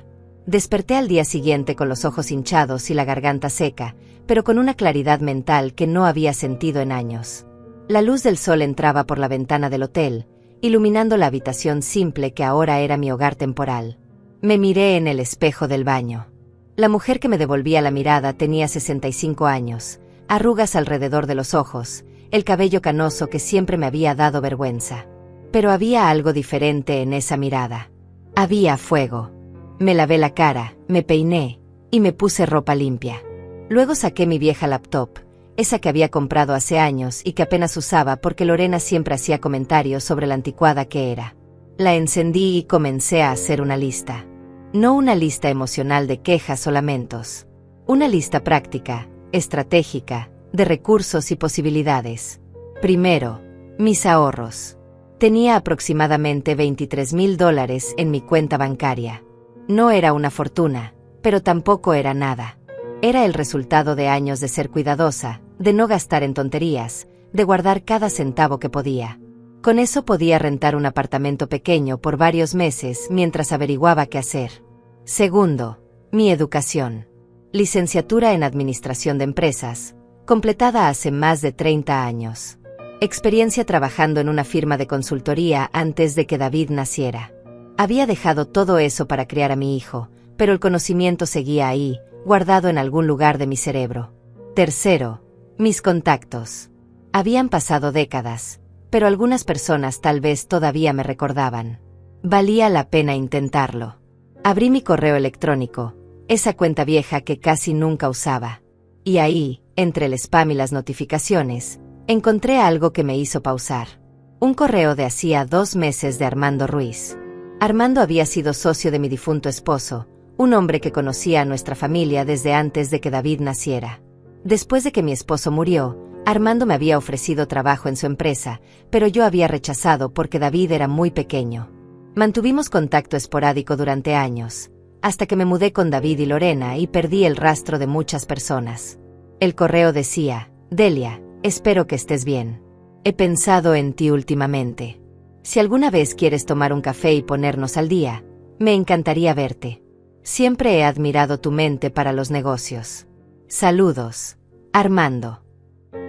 Desperté al día siguiente con los ojos hinchados y la garganta seca, pero con una claridad mental que no había sentido en años. La luz del sol entraba por la ventana del hotel, iluminando la habitación simple que ahora era mi hogar temporal. Me miré en el espejo del baño. La mujer que me devolvía la mirada tenía 65 años, arrugas alrededor de los ojos, el cabello canoso que siempre me había dado vergüenza. Pero había algo diferente en esa mirada. Había fuego. Me lavé la cara, me peiné, y me puse ropa limpia. Luego saqué mi vieja laptop, esa que había comprado hace años y que apenas usaba porque Lorena siempre hacía comentarios sobre la anticuada que era. La encendí y comencé a hacer una lista. No una lista emocional de quejas o lamentos. Una lista práctica, estratégica, de recursos y posibilidades. Primero, mis ahorros. Tenía aproximadamente $23,000 en mi cuenta bancaria. No era una fortuna, pero tampoco era nada. Era el resultado de años de ser cuidadosa, de no gastar en tonterías, de guardar cada centavo que podía. Con eso podía rentar un apartamento pequeño por varios meses mientras averiguaba qué hacer. Segundo, mi educación. Licenciatura en Administración de Empresas, completada hace más de 30 años. Experiencia trabajando en una firma de consultoría antes de que David naciera. Había dejado todo eso para criar a mi hijo, pero el conocimiento seguía ahí, guardado en algún lugar de mi cerebro. Tercero, mis contactos. Habían pasado décadas, pero algunas personas tal vez todavía me recordaban. Valía la pena intentarlo. Abrí mi correo electrónico, esa cuenta vieja que casi nunca usaba. Y ahí, entre el spam y las notificaciones, encontré algo que me hizo pausar. Un correo de hacía 2 meses de Armando Ruiz. Armando había sido socio de mi difunto esposo, un hombre que conocía a nuestra familia desde antes de que David naciera. Después de que mi esposo murió, Armando me había ofrecido trabajo en su empresa, pero yo había rechazado porque David era muy pequeño. Mantuvimos contacto esporádico durante años, hasta que me mudé con David y Lorena y perdí el rastro de muchas personas. El correo decía: Delia, espero que estés bien. He pensado en ti últimamente. Si alguna vez quieres tomar un café y ponernos al día, me encantaría verte. Siempre he admirado tu mente para los negocios. Saludos, Armando.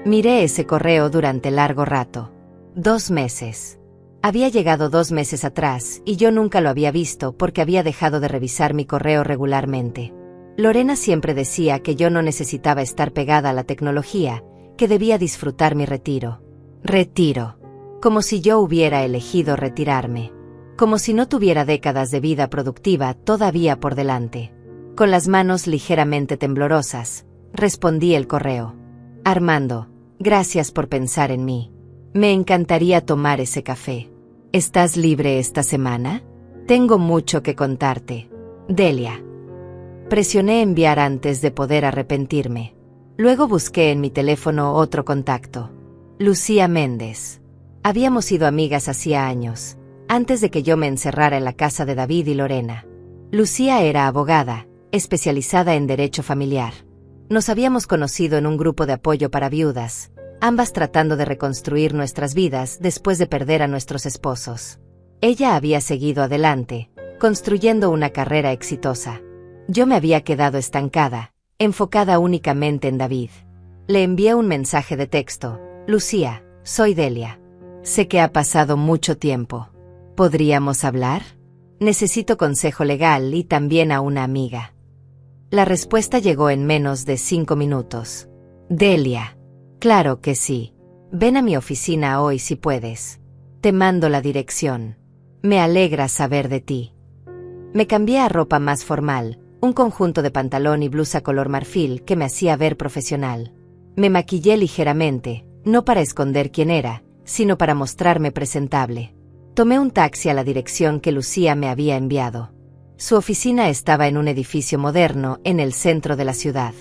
Miré ese correo durante largo rato. 2 meses. Había llegado 2 meses atrás y yo nunca lo había visto porque había dejado de revisar mi correo regularmente. Lorena siempre decía que yo no necesitaba estar pegada a la tecnología, que debía disfrutar mi retiro. Retiro. Como si yo hubiera elegido retirarme. Como si no tuviera décadas de vida productiva todavía por delante. Con las manos ligeramente temblorosas, respondí el correo. Armando, gracias por pensar en mí. Me encantaría tomar ese café. ¿Estás libre esta semana? Tengo mucho que contarte. Delia. Presioné enviar antes de poder arrepentirme. Luego busqué en mi teléfono otro contacto. Lucía Méndez. Habíamos sido amigas hacía años, antes de que yo me encerrara en la casa de David y Lorena. Lucía era abogada, especializada en derecho familiar. Nos habíamos conocido en un grupo de apoyo para viudas, ambas tratando de reconstruir nuestras vidas después de perder a nuestros esposos. Ella había seguido adelante, construyendo una carrera exitosa. Yo me había quedado estancada, enfocada únicamente en David. Le envié un mensaje de texto: Lucía, soy Delia. Sé que ha pasado mucho tiempo. ¿Podríamos hablar? Necesito consejo legal y también a una amiga. La respuesta llegó en menos de 5 minutos. Delia. Claro que sí. Ven a mi oficina hoy si puedes. Te mando la dirección. Me alegra saber de ti. Me cambié a ropa más formal, un conjunto de pantalón y blusa color marfil que me hacía ver profesional. Me maquillé ligeramente, no para esconder quién era, sino para mostrarme presentable. Tomé un taxi a la dirección que Lucía me había enviado. Su oficina estaba en un edificio moderno en el centro de la ciudad.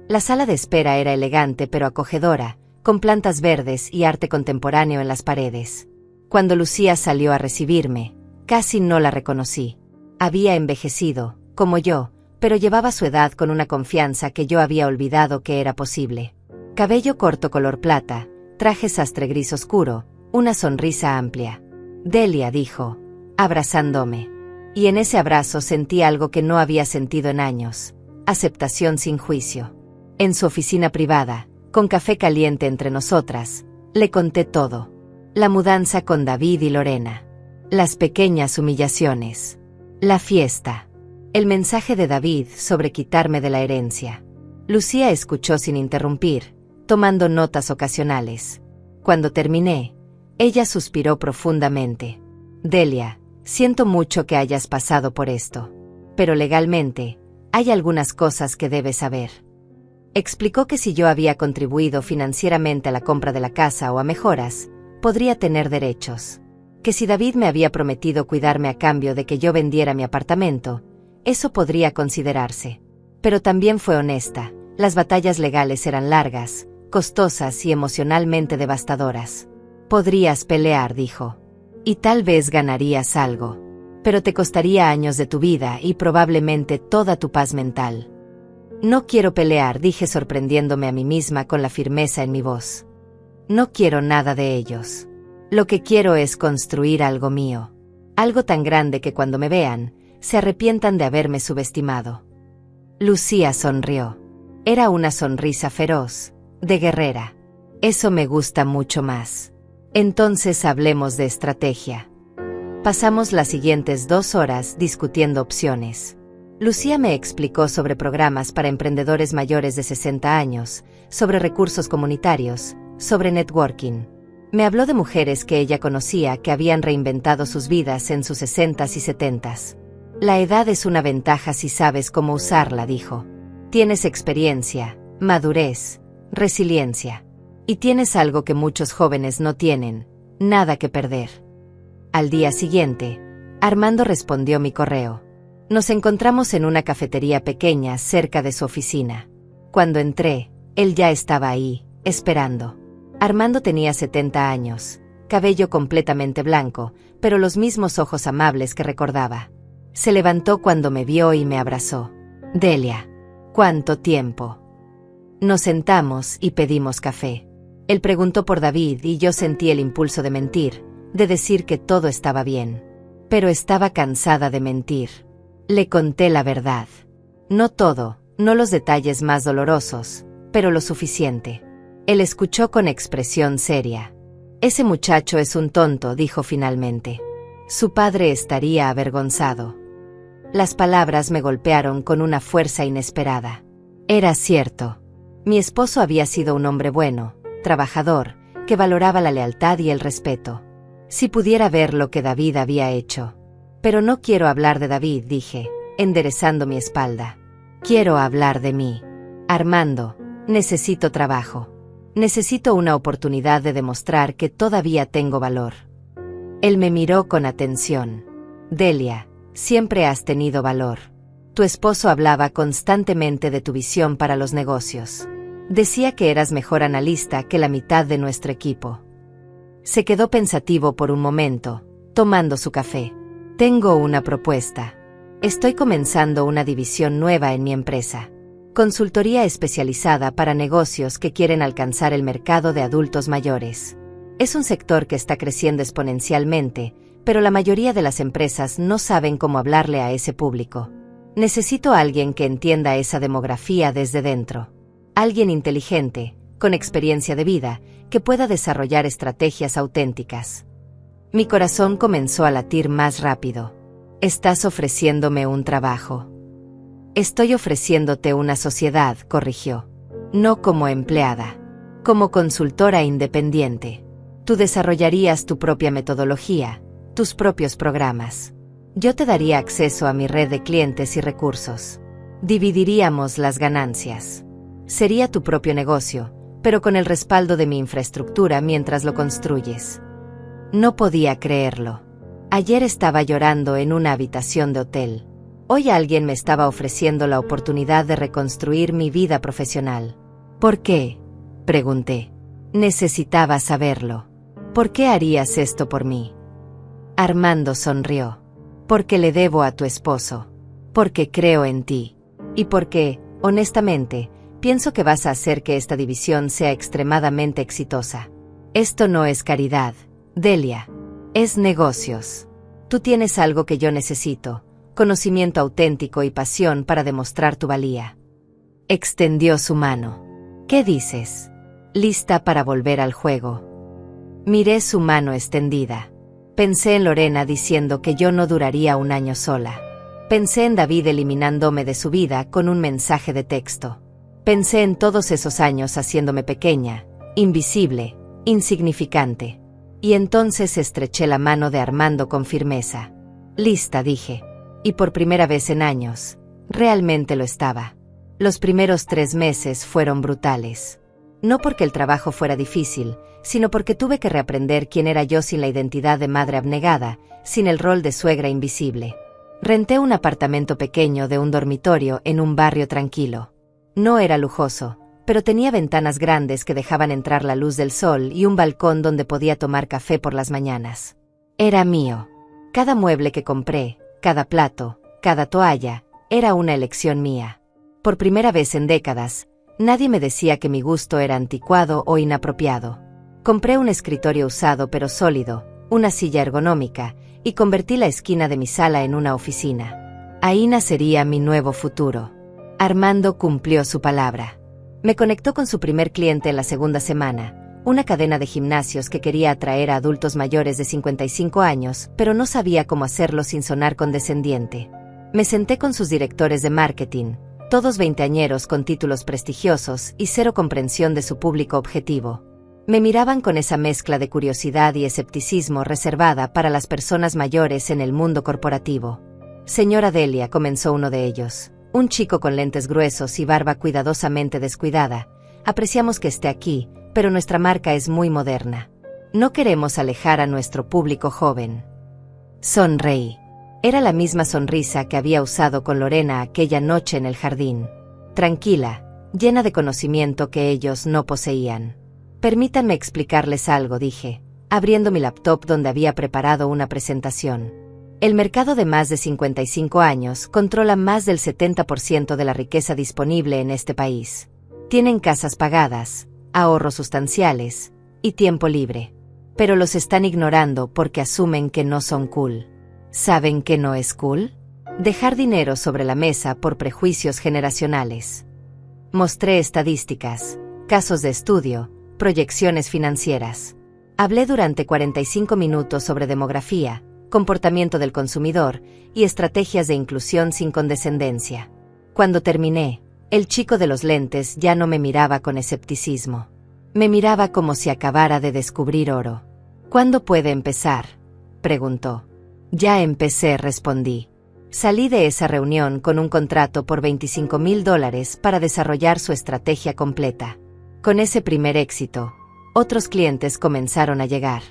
La sala de espera era elegante pero acogedora, con plantas verdes y arte contemporáneo en las paredes. Cuando Lucía salió a recibirme, casi no la reconocí. Había envejecido, como yo, pero llevaba su edad con una confianza que yo había olvidado que era posible. Cabello corto color plata, traje sastre gris oscuro, una sonrisa amplia. Delia, dijo, abrazándome. Y en ese abrazo sentí algo que no había sentido en años: aceptación sin juicio. En su oficina privada, con café caliente entre nosotras, le conté todo. La mudanza con David y Lorena. Las pequeñas humillaciones. La fiesta. El mensaje de David sobre quitarme de la herencia. Lucía escuchó sin interrumpir, tomando notas ocasionales. Cuando terminé, ella suspiró profundamente. Delia, siento mucho que hayas pasado por esto. Pero legalmente, hay algunas cosas que debes saber. Explicó que si yo había contribuido financieramente a la compra de la casa o a mejoras, podría tener derechos. Que si David me había prometido cuidarme a cambio de que yo vendiera mi apartamento, eso podría considerarse. Pero también fue honesta, las batallas legales eran largas, costosas y emocionalmente devastadoras. Podrías pelear, dijo. Y tal vez ganarías algo. Pero te costaría años de tu vida y probablemente toda tu paz mental. No quiero pelear, dije sorprendiéndome a mí misma con la firmeza en mi voz. No quiero nada de ellos. Lo que quiero es construir algo mío. Algo tan grande que cuando me vean, se arrepientan de haberme subestimado. Lucía sonrió. Era una sonrisa feroz, de guerrera. Eso me gusta mucho más. Entonces hablemos de estrategia. Pasamos las siguientes 2 horas discutiendo opciones. Lucía me explicó sobre programas para emprendedores mayores de 60 años, sobre recursos comunitarios, sobre networking. Me habló de mujeres que ella conocía que habían reinventado sus vidas en sus 60s y 70s. La edad es una ventaja si sabes cómo usarla, dijo. Tienes experiencia, madurez, resiliencia. Y tienes algo que muchos jóvenes no tienen: nada que perder. Al día siguiente, Armando respondió mi correo. Nos encontramos en una cafetería pequeña cerca de su oficina. Cuando entré, él ya estaba ahí, esperando. Armando tenía 70 años, cabello completamente blanco, pero los mismos ojos amables que recordaba. Se levantó cuando me vio y me abrazó. Delia, ¿cuánto tiempo? Nos sentamos y pedimos café. Él preguntó por David y yo sentí el impulso de mentir, de decir que todo estaba bien. Pero estaba cansada de mentir. Le conté la verdad. No todo, no los detalles más dolorosos, pero lo suficiente. Él escuchó con expresión seria. Ese muchacho es un tonto, dijo finalmente. Su padre estaría avergonzado. Las palabras me golpearon con una fuerza inesperada. Era cierto. Mi esposo había sido un hombre bueno, trabajador, que valoraba la lealtad y el respeto. Si pudiera ver lo que David había hecho. Pero no quiero hablar de David, dije, enderezando mi espalda. Quiero hablar de mí. Armando, necesito trabajo. Necesito una oportunidad de demostrar que todavía tengo valor. Él me miró con atención. Delia, siempre has tenido valor. Tu esposo hablaba constantemente de tu visión para los negocios. Decía que eras mejor analista que la mitad de nuestro equipo. Se quedó pensativo por un momento, tomando su café. Tengo una propuesta. Estoy comenzando una división nueva en mi empresa. Consultoría especializada para negocios que quieren alcanzar el mercado de adultos mayores. Es un sector que está creciendo exponencialmente, pero la mayoría de las empresas no saben cómo hablarle a ese público. Necesito a alguien que entienda esa demografía desde dentro. Alguien inteligente, con experiencia de vida, que pueda desarrollar estrategias auténticas. Mi corazón comenzó a latir más rápido. Estás ofreciéndome un trabajo. Estoy ofreciéndote una sociedad, corrigió. No como empleada. Como consultora independiente. Tú desarrollarías tu propia metodología, tus propios programas. Yo te daría acceso a mi red de clientes y recursos. Dividiríamos las ganancias. Sería tu propio negocio, pero con el respaldo de mi infraestructura mientras lo construyes. No podía creerlo. Ayer estaba llorando en una habitación de hotel. Hoy alguien me estaba ofreciendo la oportunidad de reconstruir mi vida profesional. ¿Por qué?, pregunté. Necesitaba saberlo. ¿Por qué harías esto por mí? Armando sonrió. Porque le debo a tu esposo. Porque creo en ti. Y porque, honestamente, pienso que vas a hacer que esta división sea extremadamente exitosa. Esto no es caridad, Delia. Es negocios. Tú tienes algo que yo necesito, conocimiento auténtico y pasión para demostrar tu valía. Extendió su mano. ¿Qué dices? ¿Lista para volver al juego? Miré su mano extendida. Pensé en Lorena diciendo que yo no duraría un año sola. Pensé en David eliminándome de su vida con un mensaje de texto. Pensé en todos esos años haciéndome pequeña, invisible, insignificante. Y entonces estreché la mano de Armando con firmeza. Lista, dije. Y por primera vez en años, realmente lo estaba. Los primeros 3 meses fueron brutales. No porque el trabajo fuera difícil, sino porque tuve que reaprender quién era yo sin la identidad de madre abnegada, sin el rol de suegra invisible. Renté un apartamento pequeño de un dormitorio en un barrio tranquilo. No era lujoso, pero tenía ventanas grandes que dejaban entrar la luz del sol y un balcón donde podía tomar café por las mañanas. Era mío. Cada mueble que compré, cada plato, cada toalla, era una elección mía. Por primera vez en décadas, nadie me decía que mi gusto era anticuado o inapropiado. Compré un escritorio usado pero sólido, una silla ergonómica, y convertí la esquina de mi sala en una oficina. Ahí nacería mi nuevo futuro. Armando cumplió su palabra. Me conectó con su primer cliente en la segunda semana, una cadena de gimnasios que quería atraer a adultos mayores de 55 años, pero no sabía cómo hacerlo sin sonar condescendiente. Me senté con sus directores de marketing, todos veinteañeros con títulos prestigiosos y cero comprensión de su público objetivo. Me miraban con esa mezcla de curiosidad y escepticismo reservada para las personas mayores en el mundo corporativo. Señora Delia, comenzó uno de ellos, un chico con lentes gruesos y barba cuidadosamente descuidada. Apreciamos que esté aquí, pero nuestra marca es muy moderna. No queremos alejar a nuestro público joven. Sonreí. Era la misma sonrisa que había usado con Lorena aquella noche en el jardín. Tranquila, llena de conocimiento que ellos no poseían. Permítanme explicarles algo, dije, abriendo mi laptop donde había preparado una presentación. El mercado de más de 55 años controla más del 70% de la riqueza disponible en este país. Tienen casas pagadas, ahorros sustanciales y tiempo libre. Pero los están ignorando porque asumen que no son cool. ¿Saben qué no es cool? Dejar dinero sobre la mesa por prejuicios generacionales. Mostré estadísticas, casos de estudio, proyecciones financieras. Hablé durante 45 minutos sobre demografía, comportamiento del consumidor y estrategias de inclusión sin condescendencia. Cuando terminé, el chico de los lentes ya no me miraba con escepticismo. Me miraba como si acabara de descubrir oro. ¿Cuándo puede empezar?, preguntó. Ya empecé, respondí. Salí de esa reunión con un contrato por $25,000 para desarrollar su estrategia completa. Con ese primer éxito, otros clientes comenzaron a llegar.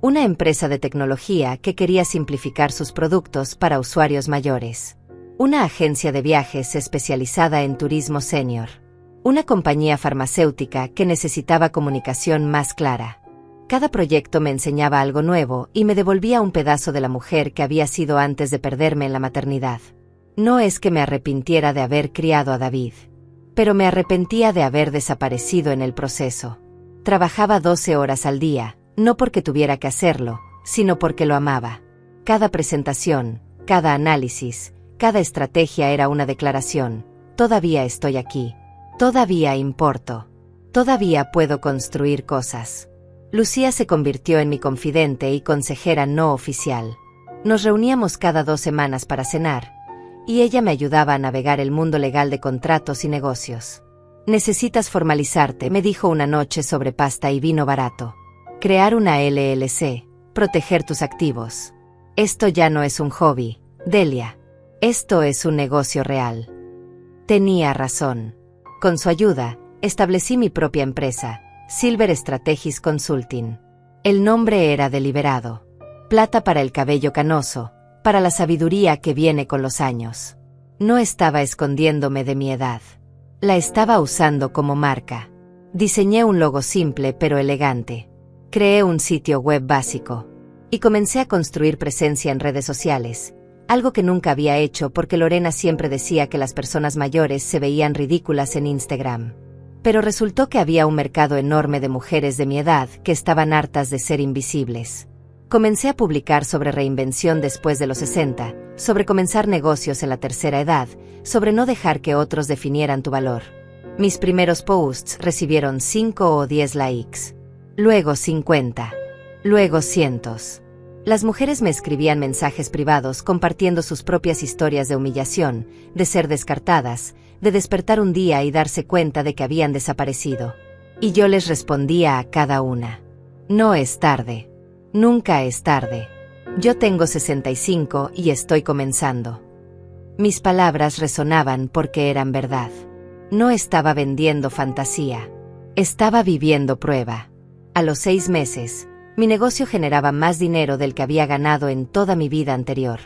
Una empresa de tecnología que quería simplificar sus productos para usuarios mayores. Una agencia de viajes especializada en turismo senior. Una compañía farmacéutica que necesitaba comunicación más clara. Cada proyecto me enseñaba algo nuevo y me devolvía un pedazo de la mujer que había sido antes de perderme en la maternidad. No es que me arrepintiera de haber criado a David, pero me arrepentía de haber desaparecido en el proceso. Trabajaba 12 horas al día, no porque tuviera que hacerlo, sino porque lo amaba. Cada presentación, cada análisis, cada estrategia era una declaración. Todavía estoy aquí. Todavía importo. Todavía puedo construir cosas. Lucía se convirtió en mi confidente y consejera no oficial. Nos reuníamos cada 2 semanas para cenar, y ella me ayudaba a navegar el mundo legal de contratos y negocios. Necesitas formalizarte, me dijo una noche sobre pasta y vino barato. Crear una LLC, proteger tus activos. Esto ya no es un hobby, Delia. Esto es un negocio real. Tenía razón. Con su ayuda, establecí mi propia empresa, Silver Strategies Consulting. El nombre era deliberado. Plata para el cabello canoso, para la sabiduría que viene con los años. No estaba escondiéndome de mi edad. La estaba usando como marca. Diseñé un logo simple pero elegante. Creé un sitio web básico. Y comencé a construir presencia en redes sociales, algo que nunca había hecho porque Lorena siempre decía que las personas mayores se veían ridículas en Instagram. Pero resultó que había un mercado enorme de mujeres de mi edad que estaban hartas de ser invisibles. Comencé a publicar sobre reinvención después de los 60, sobre comenzar negocios en la tercera edad, sobre no dejar que otros definieran tu valor. Mis primeros posts recibieron 5 o 10 likes. Luego 50. Luego cientos. Las mujeres me escribían mensajes privados compartiendo sus propias historias de humillación, de ser descartadas, de despertar un día y darse cuenta de que habían desaparecido. Y yo les respondía a cada una. No es tarde. Nunca es tarde. Yo tengo 65 y estoy comenzando. Mis palabras resonaban porque eran verdad. No estaba vendiendo fantasía. Estaba viviendo prueba. A los 6 meses, mi negocio generaba más dinero del que había ganado en toda mi vida anterior.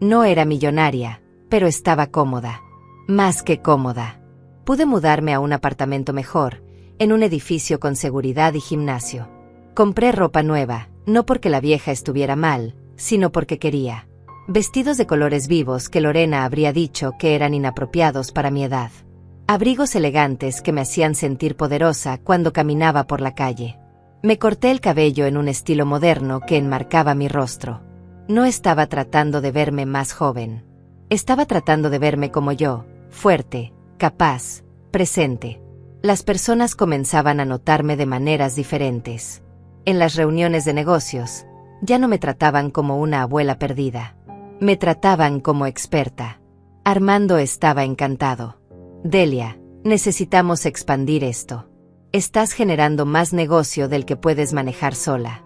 No era millonaria, pero estaba cómoda. Más que cómoda. Pude mudarme a un apartamento mejor, en un edificio con seguridad y gimnasio. Compré ropa nueva, no porque la vieja estuviera mal, sino porque quería. Vestidos de colores vivos que Lorena habría dicho que eran inapropiados para mi edad. Abrigos elegantes que me hacían sentir poderosa cuando caminaba por la calle. Me corté el cabello en un estilo moderno que enmarcaba mi rostro. No estaba tratando de verme más joven. Estaba tratando de verme como yo, fuerte, capaz, presente. Las personas comenzaban a notarme de maneras diferentes. En las reuniones de negocios, ya no me trataban como una abuela perdida. Me trataban como experta. Armando estaba encantado. Delia, necesitamos expandir esto. Estás generando más negocio del que puedes manejar sola.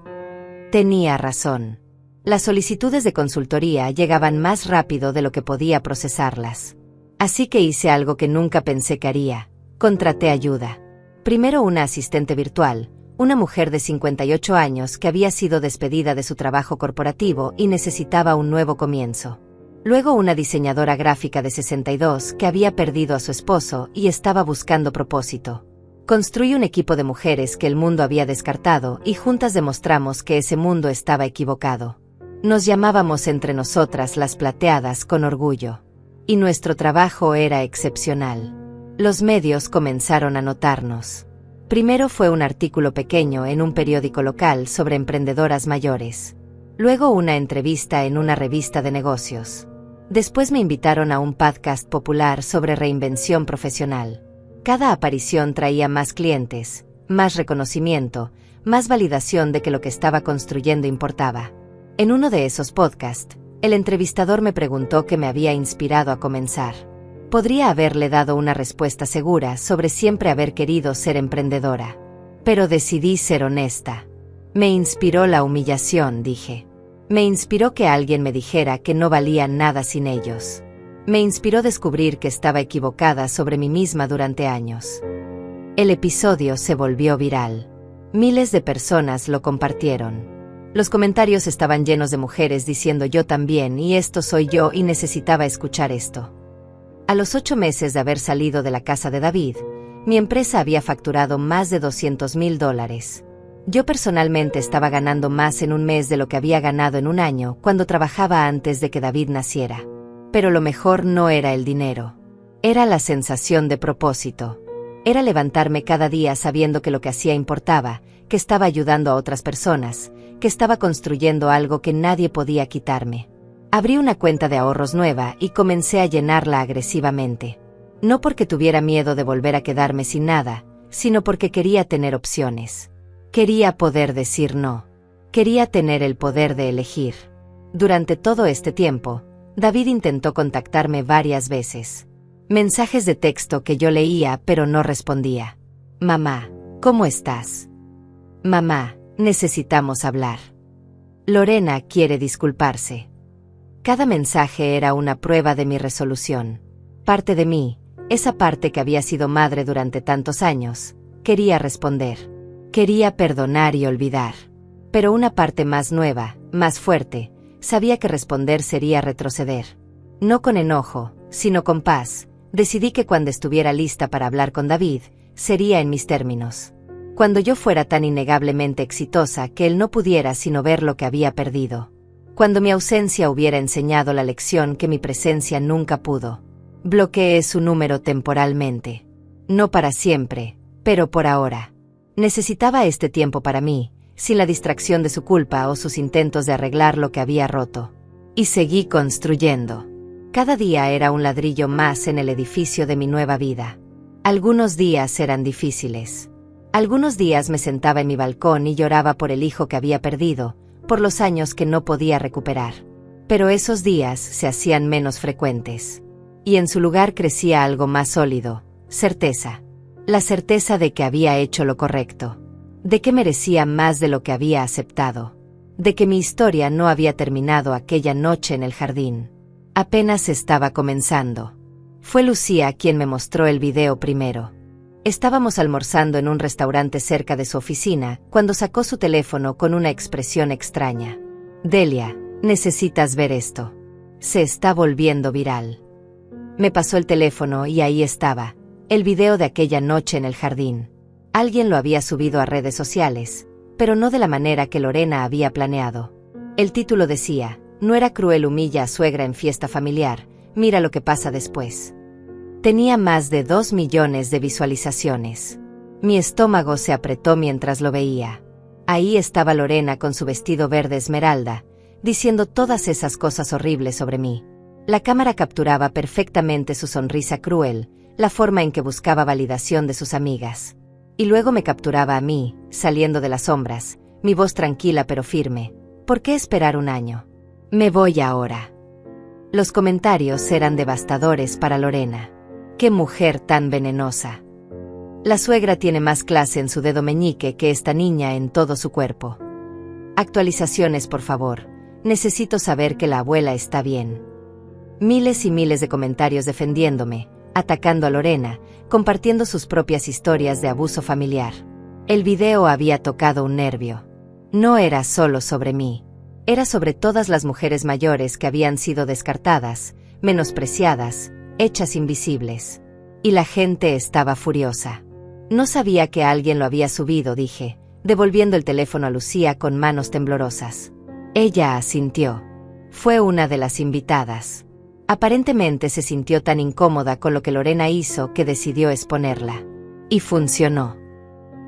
Tenía razón. Las solicitudes de consultoría llegaban más rápido de lo que podía procesarlas. Así que hice algo que nunca pensé que haría. Contraté ayuda. Primero una asistente virtual, una mujer de 58 años que había sido despedida de su trabajo corporativo y necesitaba un nuevo comienzo. Luego una diseñadora gráfica de 62 que había perdido a su esposo y estaba buscando propósito. Construí un equipo de mujeres que el mundo había descartado y juntas demostramos que ese mundo estaba equivocado. Nos llamábamos entre nosotras las plateadas con orgullo. Y nuestro trabajo era excepcional. Los medios comenzaron a notarnos. Primero fue un artículo pequeño en un periódico local sobre emprendedoras mayores. Luego una entrevista en una revista de negocios. Después me invitaron a un podcast popular sobre reinvención profesional. Cada aparición traía más clientes, más reconocimiento, más validación de que lo que estaba construyendo importaba. En uno de esos podcasts, el entrevistador me preguntó qué me había inspirado a comenzar. Podría haberle dado una respuesta segura sobre siempre haber querido ser emprendedora. Pero decidí ser honesta. Me inspiró la humillación, dije. Me inspiró que alguien me dijera que no valía nada sin ellos. Me inspiró descubrir que estaba equivocada sobre mí misma durante años. El episodio se volvió viral. Miles de personas lo compartieron. Los comentarios estaban llenos de mujeres diciendo yo también y esto soy yo y necesitaba escuchar esto. A los 8 meses de haber salido de la casa de David, mi empresa había facturado más de $200,000. Yo personalmente estaba ganando más en un mes de lo que había ganado en un año cuando trabajaba antes de que David naciera. Pero lo mejor no era el dinero. Era la sensación de propósito. Era levantarme cada día sabiendo que lo que hacía importaba, que estaba ayudando a otras personas, que estaba construyendo algo que nadie podía quitarme. Abrí una cuenta de ahorros nueva y comencé a llenarla agresivamente. No porque tuviera miedo de volver a quedarme sin nada, sino porque quería tener opciones. Quería poder decir no. Quería tener el poder de elegir. Durante todo este tiempo, David intentó contactarme varias veces. Mensajes de texto que yo leía pero no respondía. Mamá, ¿cómo estás? Mamá, necesitamos hablar. Lorena quiere disculparse. Cada mensaje era una prueba de mi resolución. Parte de mí, esa parte que había sido madre durante tantos años, quería responder. Quería perdonar y olvidar. Pero una parte más nueva, más fuerte, sabía que responder sería retroceder. No con enojo, sino con paz. Decidí que cuando estuviera lista para hablar con David, sería en mis términos. Cuando yo fuera tan innegablemente exitosa que él no pudiera sino ver lo que había perdido. Cuando mi ausencia hubiera enseñado la lección que mi presencia nunca pudo. Bloqueé su número temporalmente. No para siempre, pero por ahora. Necesitaba este tiempo para mí, sin la distracción de su culpa o sus intentos de arreglar lo que había roto. Y seguí construyendo. Cada día era un ladrillo más en el edificio de mi nueva vida. Algunos días eran difíciles. Algunos días me sentaba en mi balcón y lloraba por el hijo que había perdido, por los años que no podía recuperar. Pero esos días se hacían menos frecuentes. Y en su lugar crecía algo más sólido, certeza. La certeza de que había hecho lo correcto. De que merecía más de lo que había aceptado. De que mi historia no había terminado aquella noche en el jardín. Apenas estaba comenzando. Fue Lucía quien me mostró el video primero. Estábamos almorzando en un restaurante cerca de su oficina, cuando sacó su teléfono con una expresión extraña. Delia, necesitas ver esto. Se está volviendo viral. Me pasó el teléfono y ahí estaba, el video de aquella noche en el jardín. Alguien lo había subido a redes sociales, pero no de la manera que Lorena había planeado. El título decía, no era cruel, humilla a suegra en fiesta familiar, mira lo que pasa después. Tenía más de 2 millones de visualizaciones. Mi estómago se apretó mientras lo veía. Ahí estaba Lorena con su vestido verde esmeralda, diciendo todas esas cosas horribles sobre mí. La cámara capturaba perfectamente su sonrisa cruel, la forma en que buscaba validación de sus amigas. Y luego me capturaba a mí, saliendo de las sombras, mi voz tranquila pero firme. ¿Por qué esperar un año? Me voy ahora. Los comentarios eran devastadores para Lorena. ¡Qué mujer tan venenosa! La suegra tiene más clase en su dedo meñique que esta niña en todo su cuerpo. Actualizaciones, por favor. Necesito saber que la abuela está bien. Miles y miles de comentarios defendiéndome, atacando a Lorena, compartiendo sus propias historias de abuso familiar. El video había tocado un nervio. No era solo sobre mí. Era sobre todas las mujeres mayores que habían sido descartadas, menospreciadas, hechas invisibles. Y la gente estaba furiosa. No sabía que alguien lo había subido, dije, devolviendo el teléfono a Lucía con manos temblorosas. Ella asintió. Fue una de las invitadas. Aparentemente se sintió tan incómoda con lo que Lorena hizo que decidió exponerla. Y funcionó.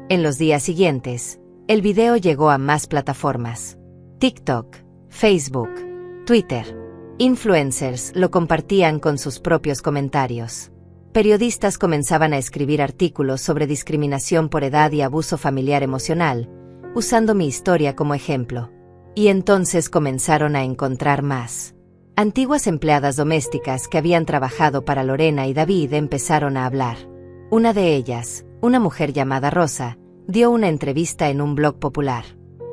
En los días siguientes, el video llegó a más plataformas. TikTok, Facebook, Twitter. Influencers lo compartían con sus propios comentarios. Periodistas comenzaban a escribir artículos sobre discriminación por edad y abuso familiar emocional, usando mi historia como ejemplo. Y entonces comenzaron a encontrar más. Antiguas empleadas domésticas que habían trabajado para Lorena y David empezaron a hablar. Una de ellas, una mujer llamada Rosa, dio una entrevista en un blog popular.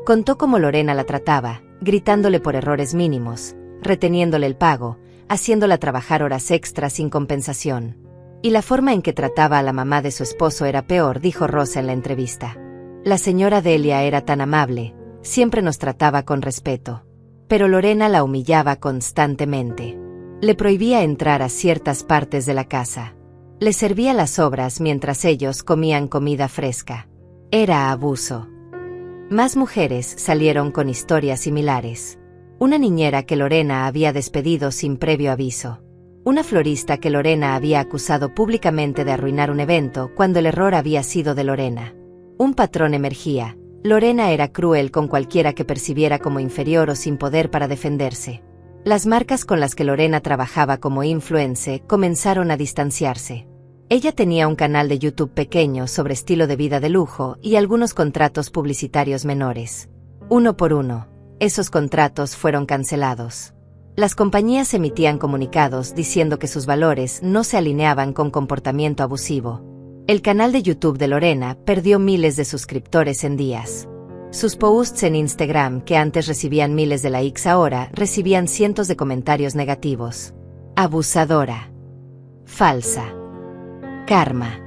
Contó cómo Lorena la trataba, gritándole por errores mínimos, reteniéndole el pago, haciéndola trabajar horas extras sin compensación. Y la forma en que trataba a la mamá de su esposo era peor, dijo Rosa en la entrevista. La señora Delia era tan amable, siempre nos trataba con respeto. Pero Lorena la humillaba constantemente. Le prohibía entrar a ciertas partes de la casa. Le servía las sobras mientras ellos comían comida fresca. Era abuso. Más mujeres salieron con historias similares. Una niñera que Lorena había despedido sin previo aviso. Una florista que Lorena había acusado públicamente de arruinar un evento cuando el error había sido de Lorena. Un patrón emergía. Lorena era cruel con cualquiera que percibiera como inferior o sin poder para defenderse. Las marcas con las que Lorena trabajaba como influencer comenzaron a distanciarse. Ella tenía un canal de YouTube pequeño sobre estilo de vida de lujo y algunos contratos publicitarios menores. Uno por uno, esos contratos fueron cancelados. Las compañías emitían comunicados diciendo que sus valores no se alineaban con comportamiento abusivo. El canal de YouTube de Lorena perdió miles de suscriptores en días. Sus posts en Instagram, que antes recibían miles de likes, ahora recibían cientos de comentarios negativos. Abusadora. Falsa. Karma.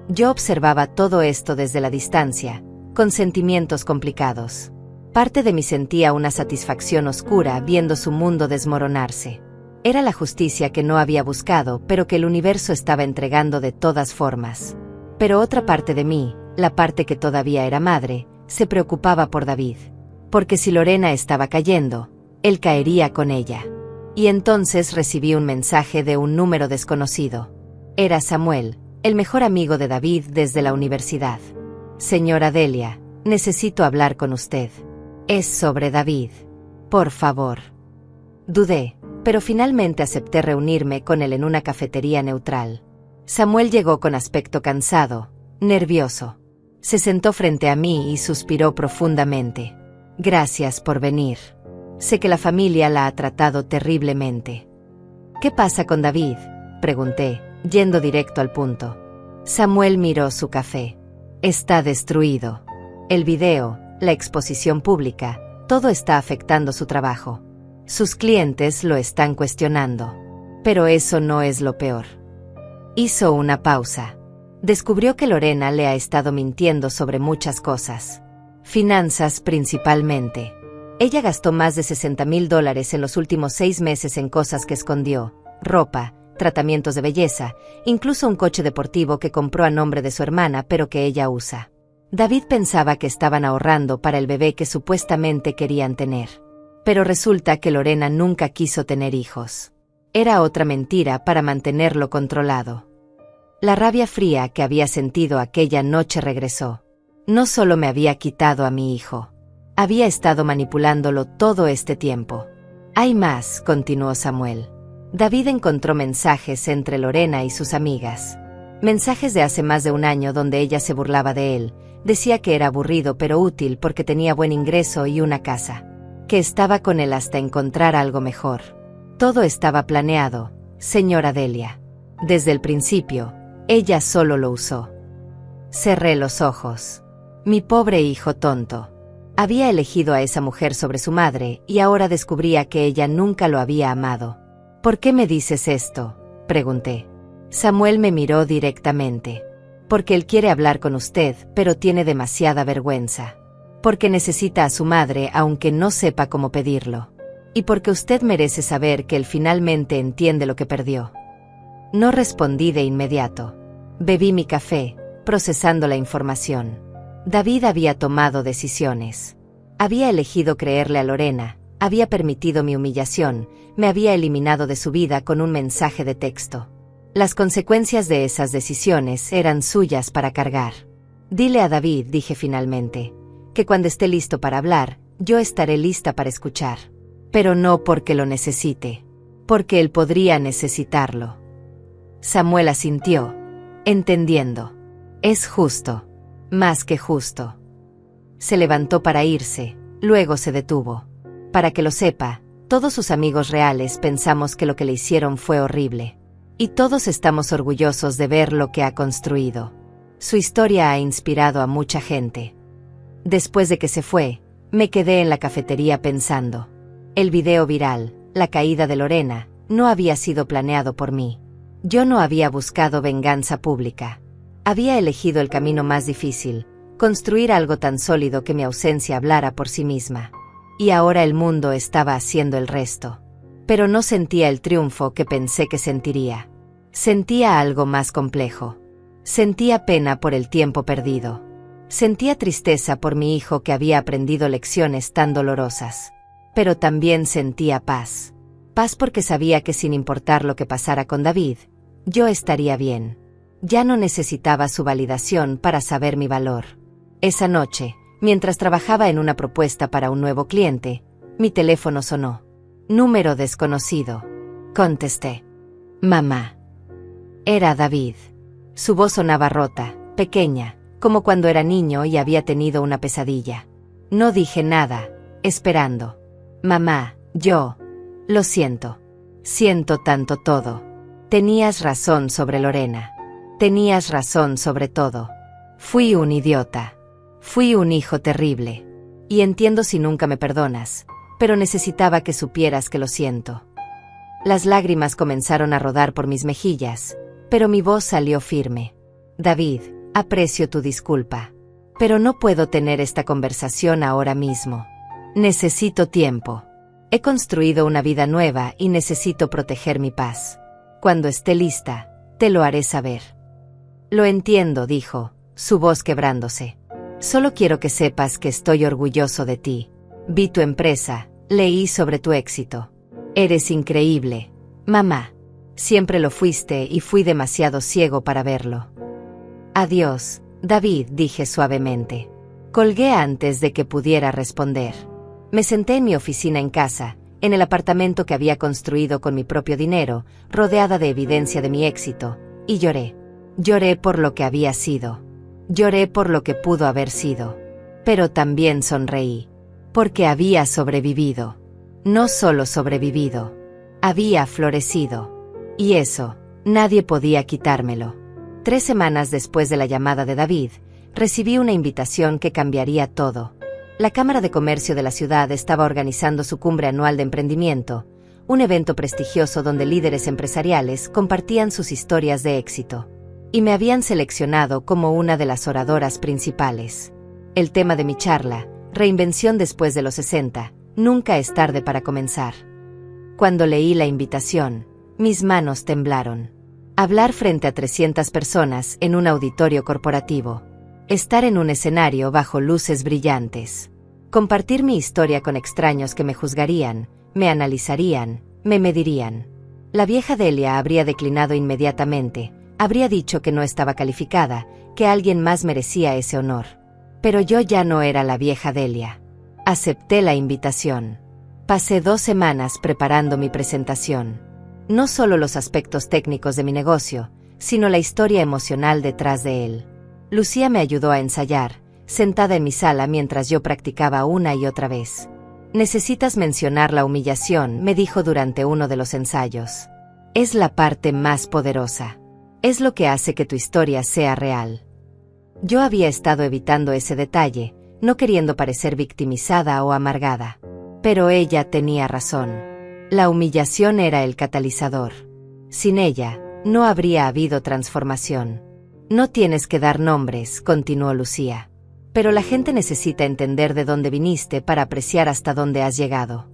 Yo observaba todo esto desde la distancia, con sentimientos complicados. Parte de mí sentía una satisfacción oscura viendo su mundo desmoronarse. Era la justicia que no había buscado, pero que el universo estaba entregando de todas formas. Pero otra parte de mí, la parte que todavía era madre, se preocupaba por David. Porque si Lorena estaba cayendo, él caería con ella. Y entonces recibí un mensaje de un número desconocido. Era Samuel, el mejor amigo de David desde la universidad. Señora Delia, necesito hablar con usted. Es sobre David. Por favor. Dudé, pero finalmente acepté reunirme con él en una cafetería neutral. Samuel llegó con aspecto cansado, nervioso. Se sentó frente a mí y suspiró profundamente. Gracias por venir. Sé que la familia la ha tratado terriblemente. ¿Qué pasa con David?, pregunté, yendo directo al punto. Samuel miró su café. Está destruido. El video, la exposición pública, todo está afectando su trabajo. Sus clientes lo están cuestionando. Pero eso no es lo peor. Hizo una pausa. Descubrió que Lorena le ha estado mintiendo sobre muchas cosas. Finanzas principalmente. Ella gastó más de $60,000 en los últimos 6 meses en cosas que escondió: ropa, tratamientos de belleza, incluso un coche deportivo que compró a nombre de su hermana pero que ella usa. David pensaba que estaban ahorrando para el bebé que supuestamente querían tener. Pero resulta que Lorena nunca quiso tener hijos. Era otra mentira para mantenerlo controlado. La rabia fría que había sentido aquella noche regresó. No solo me había quitado a mi hijo. Había estado manipulándolo todo este tiempo. Hay más, continuó Samuel. David encontró mensajes entre Lorena y sus amigas. Mensajes de hace más de un año donde ella se burlaba de él. Decía que era aburrido pero útil porque tenía buen ingreso y una casa. Que estaba con él hasta encontrar algo mejor. Todo estaba planeado, señora Delia. Desde el principio, ella solo lo usó. Cerré los ojos. Mi pobre hijo tonto. Había elegido a esa mujer sobre su madre y ahora descubría que ella nunca lo había amado. ¿Por qué me dices esto?, pregunté. Samuel me miró directamente. Porque él quiere hablar con usted, pero tiene demasiada vergüenza. Porque necesita a su madre aunque no sepa cómo pedirlo. Y porque usted merece saber que él finalmente entiende lo que perdió. No respondí de inmediato. Bebí mi café, procesando la información. David había tomado decisiones. Había elegido creerle a Lorena, había permitido mi humillación, me había eliminado de su vida con un mensaje de texto. Las consecuencias de esas decisiones eran suyas para cargar. Dile a David, dije finalmente, que cuando esté listo para hablar, yo estaré lista para escuchar. Pero no porque lo necesite, porque él podría necesitarlo. Samuel asintió, entendiendo. Es justo. Más que justo. Se levantó para irse, luego se detuvo. Para que lo sepa, todos sus amigos reales pensamos que lo que le hicieron fue horrible. Y todos estamos orgullosos de ver lo que ha construido. Su historia ha inspirado a mucha gente. Después de que se fue, me quedé en la cafetería pensando. El video viral, la caída de Lorena, no había sido planeado por mí. Yo no había buscado venganza pública. Había elegido el camino más difícil, construir algo tan sólido que mi ausencia hablara por sí misma. Y ahora el mundo estaba haciendo el resto. Pero no sentía el triunfo que pensé que sentiría. Sentía algo más complejo. Sentía pena por el tiempo perdido. Sentía tristeza por mi hijo que había aprendido lecciones tan dolorosas. Pero también sentía paz. Paz porque sabía que sin importar lo que pasara con David, yo estaría bien. Ya no necesitaba su validación para saber mi valor. Esa noche, mientras trabajaba en una propuesta para un nuevo cliente, mi teléfono sonó. Número desconocido. Contesté. Mamá. Era David. Su voz sonaba rota, pequeña, como cuando era niño y había tenido una pesadilla. No dije nada, esperando. Mamá, lo siento. Siento tanto todo. Tenías razón sobre Lorena. Tenías razón sobre todo. Fui un idiota. Fui un hijo terrible. Y entiendo si nunca me perdonas, pero necesitaba que supieras que lo siento. Las lágrimas comenzaron a rodar por mis mejillas, pero mi voz salió firme. David, aprecio tu disculpa, pero no puedo tener esta conversación ahora mismo. Necesito tiempo. He construido una vida nueva y necesito proteger mi paz. Cuando esté lista, te lo haré saber. Lo entiendo, dijo, su voz quebrándose. Solo quiero que sepas que estoy orgulloso de ti. Vi tu empresa, leí sobre tu éxito. Eres increíble, mamá. Siempre lo fuiste y fui demasiado ciego para verlo. Adiós, David, dije suavemente. Colgué antes de que pudiera responder. Me senté en mi oficina en casa, en el apartamento que había construido con mi propio dinero, rodeada de evidencia de mi éxito, y lloré. Lloré por lo que había sido. Lloré por lo que pudo haber sido. Pero también sonreí. Porque había sobrevivido. No solo sobrevivido. Había florecido. Y eso, nadie podía quitármelo. 3 semanas después de la llamada de David, recibí una invitación que cambiaría todo. La Cámara de Comercio de la ciudad estaba organizando su cumbre anual de emprendimiento, un evento prestigioso donde líderes empresariales compartían sus historias de éxito. Y me habían seleccionado como una de las oradoras principales. El tema de mi charla, reinvención después de los 60, nunca es tarde para comenzar. Cuando leí la invitación, mis manos temblaron. Hablar frente a 300 personas en un auditorio corporativo. Estar en un escenario bajo luces brillantes. Compartir mi historia con extraños que me juzgarían, me analizarían, me medirían. La vieja Delia habría declinado inmediatamente, habría dicho que no estaba calificada, que alguien más merecía ese honor. Pero yo ya no era la vieja Delia. Acepté la invitación. Pasé 2 semanas preparando mi presentación. No solo los aspectos técnicos de mi negocio, sino la historia emocional detrás de él. Lucía me ayudó a ensayar, sentada en mi sala mientras yo practicaba una y otra vez. Necesitas mencionar la humillación, me dijo durante uno de los ensayos. Es la parte más poderosa. Es lo que hace que tu historia sea real. Yo había estado evitando ese detalle, no queriendo parecer victimizada o amargada. Pero ella tenía razón. La humillación era el catalizador. Sin ella, no habría habido transformación. No tienes que dar nombres, continuó Lucía. Pero la gente necesita entender de dónde viniste para apreciar hasta dónde has llegado.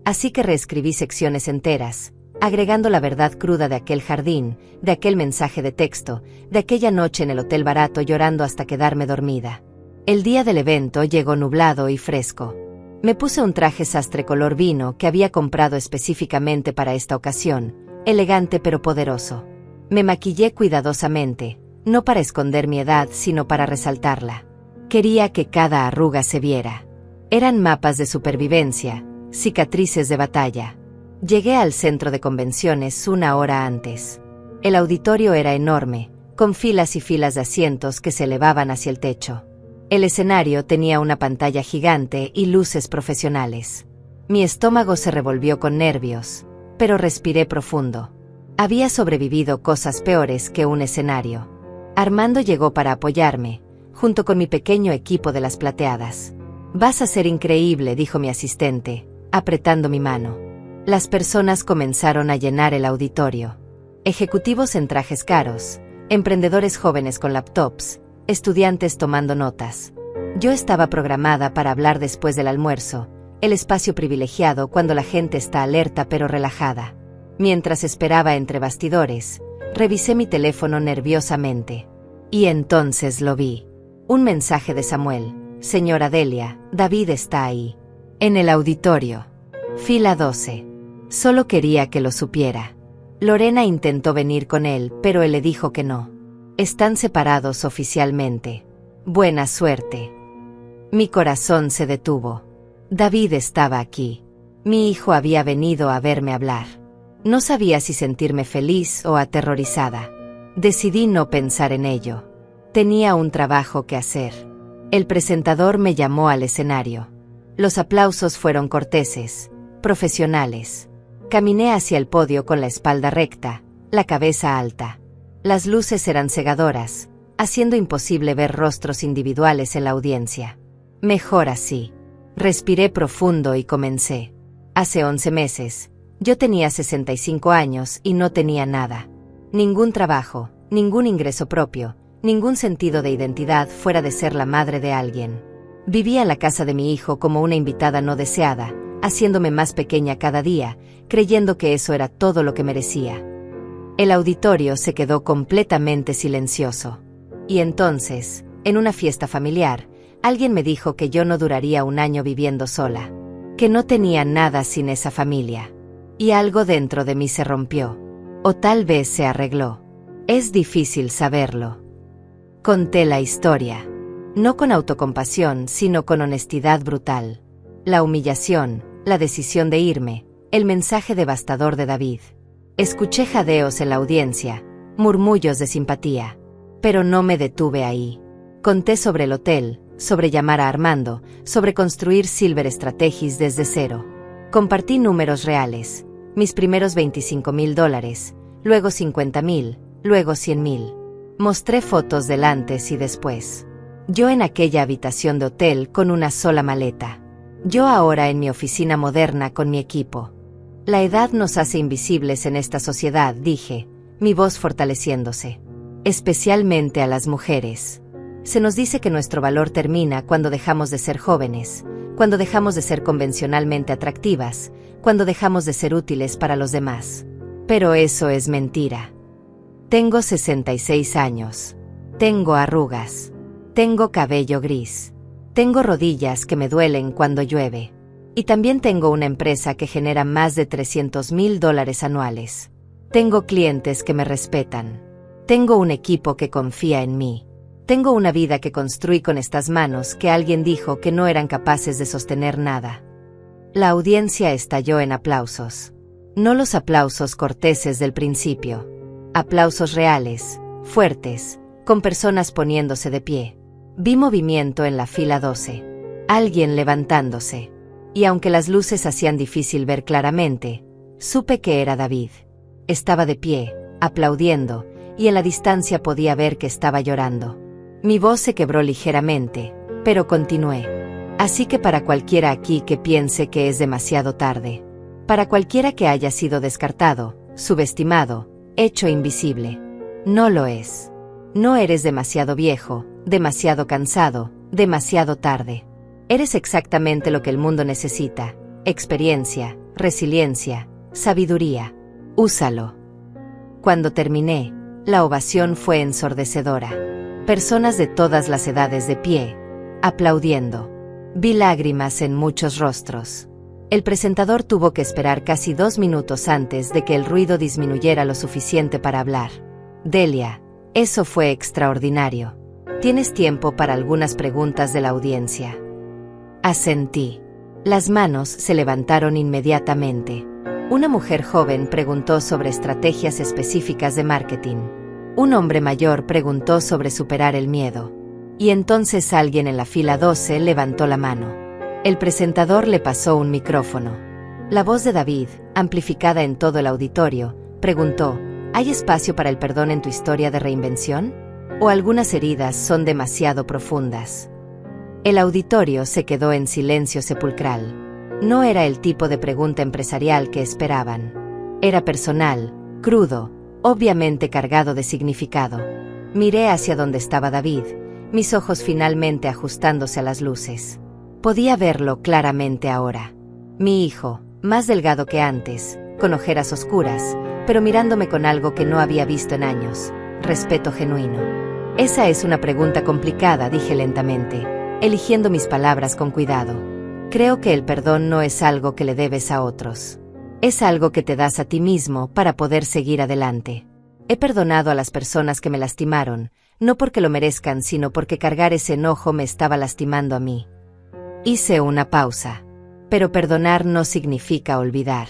Así que reescribí secciones enteras, agregando la verdad cruda de aquel jardín, de aquel mensaje de texto, de aquella noche en el hotel barato llorando hasta quedarme dormida. El día del evento llegó nublado y fresco. Me puse un traje sastre color vino que había comprado específicamente para esta ocasión, elegante pero poderoso. Me maquillé cuidadosamente, no para esconder mi edad sino para resaltarla. Quería que cada arruga se viera. Eran mapas de supervivencia, cicatrices de batalla. Llegué al centro de convenciones 1 hora antes. El auditorio era enorme, con filas y filas de asientos que se elevaban hacia el techo. El escenario tenía una pantalla gigante y luces profesionales. Mi estómago se revolvió con nervios, pero respiré profundo. Había sobrevivido cosas peores que un escenario. Armando llegó para apoyarme, junto con mi pequeño equipo de las plateadas. Vas a ser increíble, dijo mi asistente, apretando mi mano. Las personas comenzaron a llenar el auditorio. Ejecutivos en trajes caros, emprendedores jóvenes con laptops, estudiantes tomando notas. Yo estaba programada para hablar después del almuerzo, el espacio privilegiado cuando la gente está alerta pero relajada. Mientras esperaba entre bastidores, revisé mi teléfono nerviosamente. Y entonces lo vi. Un mensaje de Samuel. Señora Delia, David está ahí. En el auditorio. Fila 12. Solo quería que lo supiera. Lorena intentó venir con él, pero él le dijo que no. Están separados oficialmente. Buena suerte. Mi corazón se detuvo. David estaba aquí. Mi hijo había venido a verme hablar. No sabía si sentirme feliz o aterrorizada. Decidí no pensar en ello. Tenía un trabajo que hacer. El presentador me llamó al escenario. Los aplausos fueron corteses, profesionales. Caminé hacia el podio con la espalda recta, la cabeza alta. Las luces eran cegadoras, haciendo imposible ver rostros individuales en la audiencia. Mejor así. Respiré profundo y comencé. Hace 11 meses, yo tenía 65 años y no tenía nada. Ningún trabajo, ningún ingreso propio, ningún sentido de identidad fuera de ser la madre de alguien. Vivía en la casa de mi hijo como una invitada no deseada, haciéndome más pequeña cada día, creyendo que eso era todo lo que merecía. El auditorio se quedó completamente silencioso. Y entonces, en una fiesta familiar, alguien me dijo que yo no duraría un año viviendo sola, que no tenía nada sin esa familia. Y algo dentro de mí se rompió. O tal vez se arregló. Es difícil saberlo. Conté la historia. No con autocompasión, sino con honestidad brutal. La humillación, la decisión de irme, el mensaje devastador de David. Escuché jadeos en la audiencia, murmullos de simpatía. Pero no me detuve ahí. Conté sobre el hotel, sobre llamar a Armando, sobre construir Silver Strategies desde cero. Compartí números reales. Mis primeros $25,000, luego 50,000, luego 100,000. Mostré fotos del antes y después. Yo en aquella habitación de hotel con una sola maleta. Yo ahora en mi oficina moderna con mi equipo. La edad nos hace invisibles en esta sociedad, dije, mi voz fortaleciéndose. Especialmente a las mujeres. Se nos dice que nuestro valor termina cuando dejamos de ser jóvenes, cuando dejamos de ser convencionalmente atractivas, cuando dejamos de ser útiles para los demás. Pero eso es mentira. Tengo 66 años. Tengo arrugas. Tengo cabello gris. Tengo rodillas que me duelen cuando llueve. Y también tengo una empresa que genera más de $300,000 anuales. Tengo clientes que me respetan. Tengo un equipo que confía en mí. Tengo una vida que construí con estas manos que alguien dijo que no eran capaces de sostener nada. La audiencia estalló en aplausos. No los aplausos corteses del principio. Aplausos reales, fuertes, con personas poniéndose de pie. Vi movimiento en la fila 12. Alguien levantándose. Y aunque las luces hacían difícil ver claramente, supe que era David. Estaba de pie, aplaudiendo, y en la distancia podía ver que estaba llorando. Mi voz se quebró ligeramente, pero continué. Así que para cualquiera aquí que piense que es demasiado tarde, para cualquiera que haya sido descartado, subestimado, hecho invisible, no lo es. No eres demasiado viejo, demasiado cansado, demasiado tarde. Eres exactamente lo que el mundo necesita: experiencia, resiliencia, sabiduría. Úsalo. Cuando terminé, la ovación fue ensordecedora. Personas de todas las edades de pie, aplaudiendo. Vi lágrimas en muchos rostros. El presentador tuvo que esperar casi 2 minutos antes de que el ruido disminuyera lo suficiente para hablar. Delia, eso fue extraordinario. ¿Tienes tiempo para algunas preguntas de la audiencia? Asentí. Las manos se levantaron inmediatamente. Una mujer joven preguntó sobre estrategias específicas de marketing. Un hombre mayor preguntó sobre superar el miedo. Y entonces alguien en la fila 12 levantó la mano. El presentador le pasó un micrófono. La voz de David, amplificada en todo el auditorio, preguntó: ¿hay espacio para el perdón en tu historia de reinvención? ¿O algunas heridas son demasiado profundas? El auditorio se quedó en silencio sepulcral. No era el tipo de pregunta empresarial que esperaban. Era personal, crudo, obviamente cargado de significado. Miré hacia donde estaba David, mis ojos finalmente ajustándose a las luces. Podía verlo claramente ahora. Mi hijo, más delgado que antes, con ojeras oscuras, pero mirándome con algo que no había visto en años: respeto genuino. Esa es una pregunta complicada, dije lentamente, eligiendo mis palabras con cuidado. Creo que el perdón no es algo que le debes a otros. Es algo que te das a ti mismo para poder seguir adelante. He perdonado a las personas que me lastimaron, no porque lo merezcan, sino porque cargar ese enojo me estaba lastimando a mí. Hice una pausa. Pero perdonar no significa olvidar.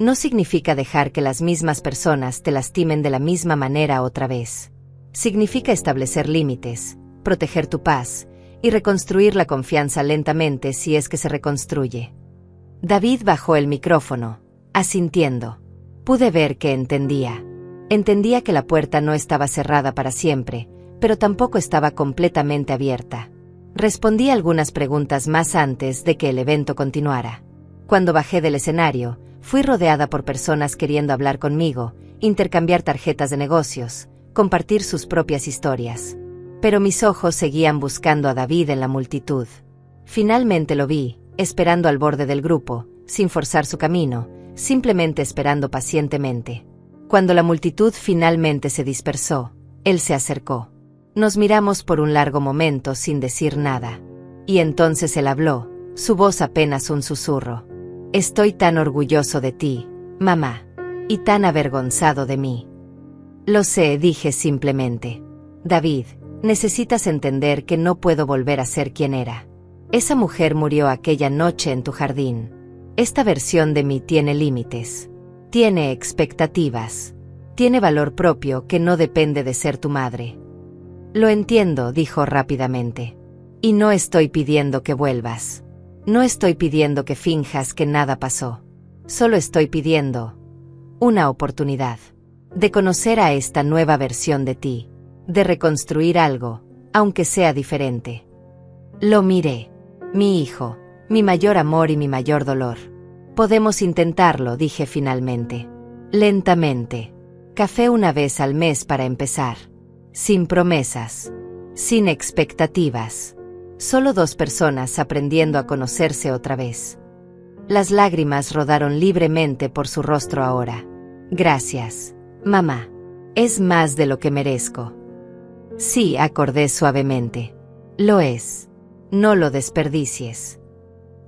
No significa dejar que las mismas personas te lastimen de la misma manera otra vez. Significa establecer límites, proteger tu paz y reconstruir la confianza lentamente si es que se reconstruye. David bajó el micrófono, asintiendo. Pude ver que entendía. Entendía que la puerta no estaba cerrada para siempre, pero tampoco estaba completamente abierta. Respondí algunas preguntas más antes de que el evento continuara. Cuando bajé del escenario, fui rodeada por personas queriendo hablar conmigo, intercambiar tarjetas de negocios, compartir sus propias historias. Pero mis ojos seguían buscando a David en la multitud. Finalmente lo vi, esperando al borde del grupo, sin forzar su camino, simplemente esperando pacientemente. Cuando la multitud finalmente se dispersó, él se acercó. Nos miramos por un largo momento sin decir nada. Y entonces él habló, su voz apenas un susurro. Estoy tan orgulloso de ti, mamá. Y tan avergonzado de mí. Lo sé, dije simplemente. David, necesitas entender que no puedo volver a ser quien era. Esa mujer murió aquella noche en tu jardín. Esta versión de mí tiene límites. Tiene expectativas. Tiene valor propio que no depende de ser tu madre. Lo entiendo, dijo rápidamente. Y no estoy pidiendo que vuelvas. No estoy pidiendo que finjas que nada pasó. Solo estoy pidiendo una oportunidad de conocer a esta nueva versión de ti, de reconstruir algo, aunque sea diferente. Lo miré. Mi hijo, mi mayor amor y mi mayor dolor. Podemos intentarlo, dije finalmente. Lentamente. Café una vez al mes para empezar. Sin promesas. Sin expectativas. Solo dos personas aprendiendo a conocerse otra vez. Las lágrimas rodaron libremente por su rostro ahora. Gracias, mamá. Es más de lo que merezco. Sí, acordé suavemente. Lo es. No lo desperdicies.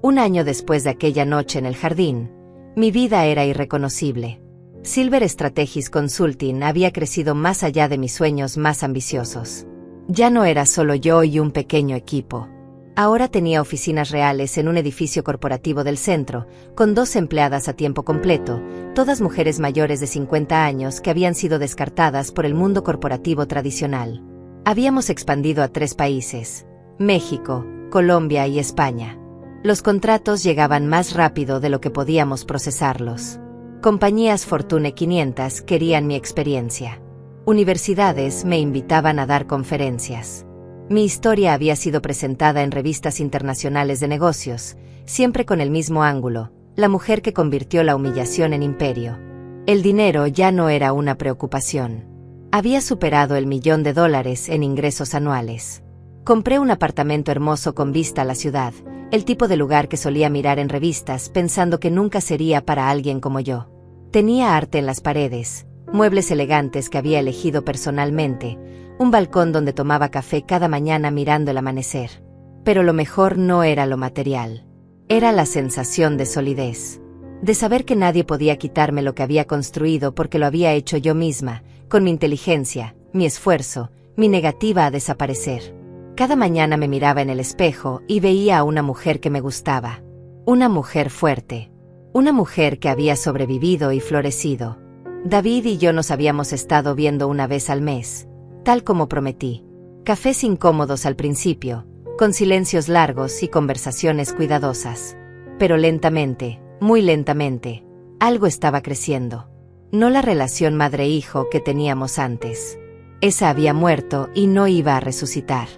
Un año después de aquella noche en el jardín, mi vida era irreconocible. Silver Strategies Consulting había crecido más allá de mis sueños más ambiciosos. Ya no era solo yo y un pequeño equipo. Ahora tenía oficinas reales en un edificio corporativo del centro, con 2 empleadas a tiempo completo, todas mujeres mayores de 50 años que habían sido descartadas por el mundo corporativo tradicional. Habíamos expandido a 3 países: México, Colombia y España. Los contratos llegaban más rápido de lo que podíamos procesarlos. Compañías Fortune 500 querían mi experiencia. Universidades me invitaban a dar conferencias. Mi historia había sido presentada en revistas internacionales de negocios, siempre con el mismo ángulo: la mujer que convirtió la humillación en imperio. El dinero ya no era una preocupación. Había superado el $1.000.000 en ingresos anuales. Compré un apartamento hermoso con vista a la ciudad, el tipo de lugar que solía mirar en revistas pensando que nunca sería para alguien como yo. Tenía arte en las paredes, muebles elegantes que había elegido personalmente, un balcón donde tomaba café cada mañana mirando el amanecer. Pero lo mejor no era lo material. Era la sensación de solidez. De saber que nadie podía quitarme lo que había construido porque lo había hecho yo misma, con mi inteligencia, mi esfuerzo, mi negativa a desaparecer. Cada mañana me miraba en el espejo y veía a una mujer que me gustaba. Una mujer fuerte. Una mujer que había sobrevivido y florecido. David y yo nos habíamos estado viendo una vez al mes, tal como prometí. Cafés incómodos al principio, con silencios largos y conversaciones cuidadosas. Pero lentamente, muy lentamente, algo estaba creciendo. No la relación madre-hijo que teníamos antes. Esa había muerto y no iba a resucitar.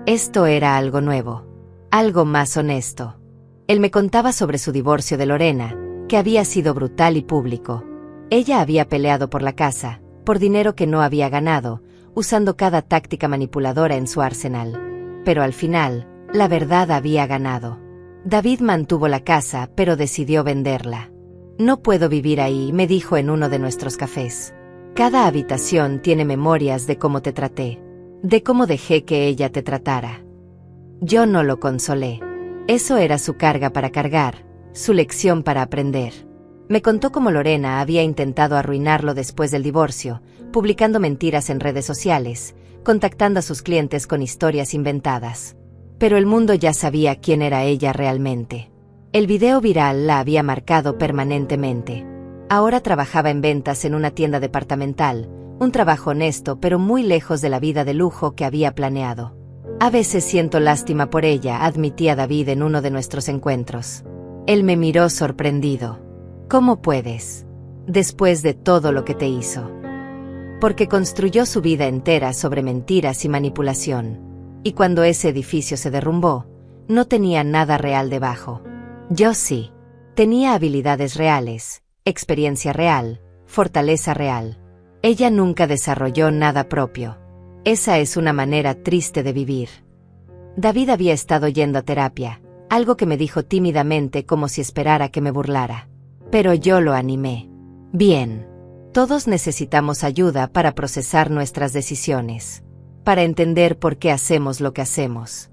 Esto era algo nuevo. Algo más honesto. Él me contaba sobre su divorcio de Lorena, que había sido brutal y público. Ella había peleado por la casa, por dinero que no había ganado, usando cada táctica manipuladora en su arsenal. Pero al final, la verdad había ganado. David mantuvo la casa, pero decidió venderla. No puedo vivir ahí, me dijo en uno de nuestros cafés. Cada habitación tiene memorias de cómo te traté, de cómo dejé que ella te tratara. Yo no lo consolé. Eso era su carga para cargar, su lección para aprender. Me contó cómo Lorena había intentado arruinarlo después del divorcio, publicando mentiras en redes sociales, contactando a sus clientes con historias inventadas. Pero el mundo ya sabía quién era ella realmente. El video viral la había marcado permanentemente. Ahora trabajaba en ventas en una tienda departamental, un trabajo honesto pero muy lejos de la vida de lujo que había planeado. A veces siento lástima por ella, admitía David en uno de nuestros encuentros. Él me miró sorprendido. ¿Cómo puedes? Después de todo lo que te hizo. Porque construyó su vida entera sobre mentiras y manipulación. Y cuando ese edificio se derrumbó, no tenía nada real debajo. Yo sí. Tenía habilidades reales, experiencia real, fortaleza real. Ella nunca desarrolló nada propio. Esa es una manera triste de vivir. David había estado yendo a terapia, algo que me dijo tímidamente como si esperara que me burlara. Pero yo lo animé. Bien. Todos necesitamos ayuda para procesar nuestras decisiones, para entender por qué hacemos lo que hacemos.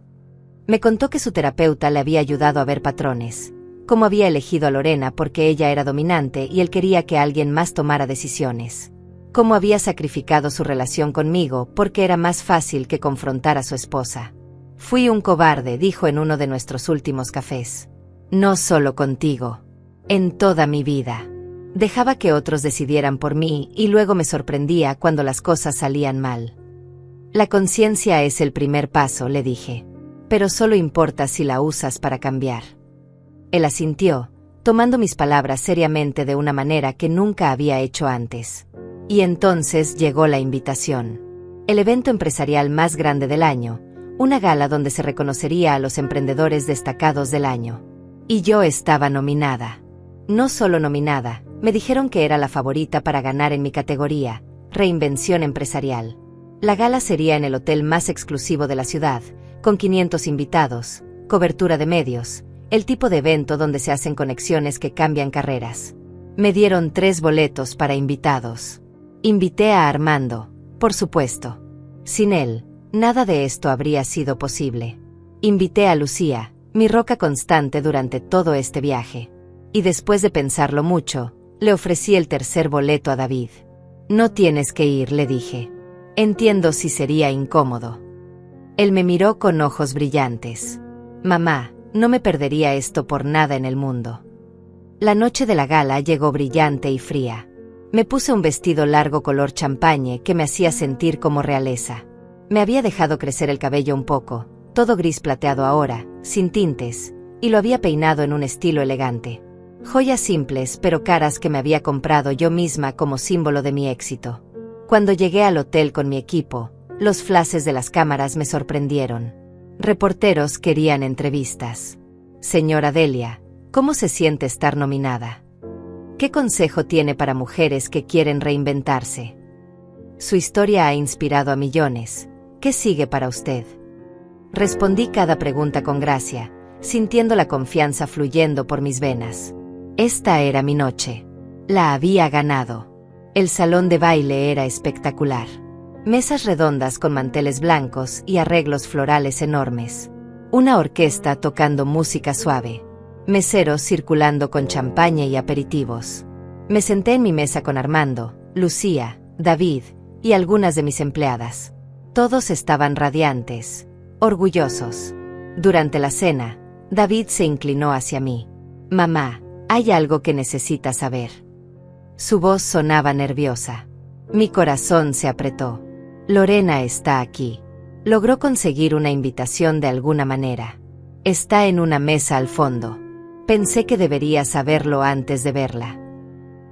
Me contó que su terapeuta le había ayudado a ver patrones, cómo había elegido a Lorena porque ella era dominante y él quería que alguien más tomara decisiones. Cómo había sacrificado su relación conmigo porque era más fácil que confrontar a su esposa. Fui un cobarde, dijo en uno de nuestros últimos cafés. No solo contigo. En toda mi vida. Dejaba que otros decidieran por mí y luego me sorprendía cuando las cosas salían mal. La conciencia es el primer paso, le dije. Pero solo importa si la usas para cambiar. Él asintió, tomando mis palabras seriamente de una manera que nunca había hecho antes. Y entonces llegó la invitación. El evento empresarial más grande del año, una gala donde se reconocería a los emprendedores destacados del año. Y yo estaba nominada. No solo nominada, me dijeron que era la favorita para ganar en mi categoría, Reinvención Empresarial. La gala sería en el hotel más exclusivo de la ciudad, con 500 invitados, cobertura de medios, el tipo de evento donde se hacen conexiones que cambian carreras. Me dieron 3 boletos para invitados. Invité a Armando, por supuesto. Sin él, nada de esto habría sido posible. Invité a Lucía, mi roca constante durante todo este viaje. Y después de pensarlo mucho, le ofrecí el 3er boleto a David. No tienes que ir, le dije. Entiendo si sería incómodo. Él me miró con ojos brillantes. Mamá, no me perdería esto por nada en el mundo. La noche de la gala llegó brillante y fría. Me puse un vestido largo color champagne que me hacía sentir como realeza. Me había dejado crecer el cabello un poco, todo gris plateado ahora, sin tintes, y lo había peinado en un estilo elegante. Joyas simples pero caras que me había comprado yo misma como símbolo de mi éxito. Cuando llegué al hotel con mi equipo, los flashes de las cámaras me sorprendieron. Reporteros querían entrevistas. Señora Delia, ¿cómo se siente estar nominada? ¿Qué consejo tiene para mujeres que quieren reinventarse? Su historia ha inspirado a millones. ¿Qué sigue para usted? Respondí cada pregunta con gracia, sintiendo la confianza fluyendo por mis venas. Esta era mi noche. La había ganado. El salón de baile era espectacular. Mesas redondas con manteles blancos y arreglos florales enormes. Una orquesta tocando música suave. Meseros circulando con champaña y aperitivos. Me senté en mi mesa con Armando, Lucía, David y algunas de mis empleadas. Todos estaban radiantes, orgullosos. Durante la cena, David se inclinó hacia mí. Mamá, hay algo que necesitas saber. Su voz sonaba nerviosa. Mi corazón se apretó. Lorena está aquí. Logró conseguir una invitación de alguna manera. Está en una mesa al fondo. Pensé que debería saberlo antes de verla.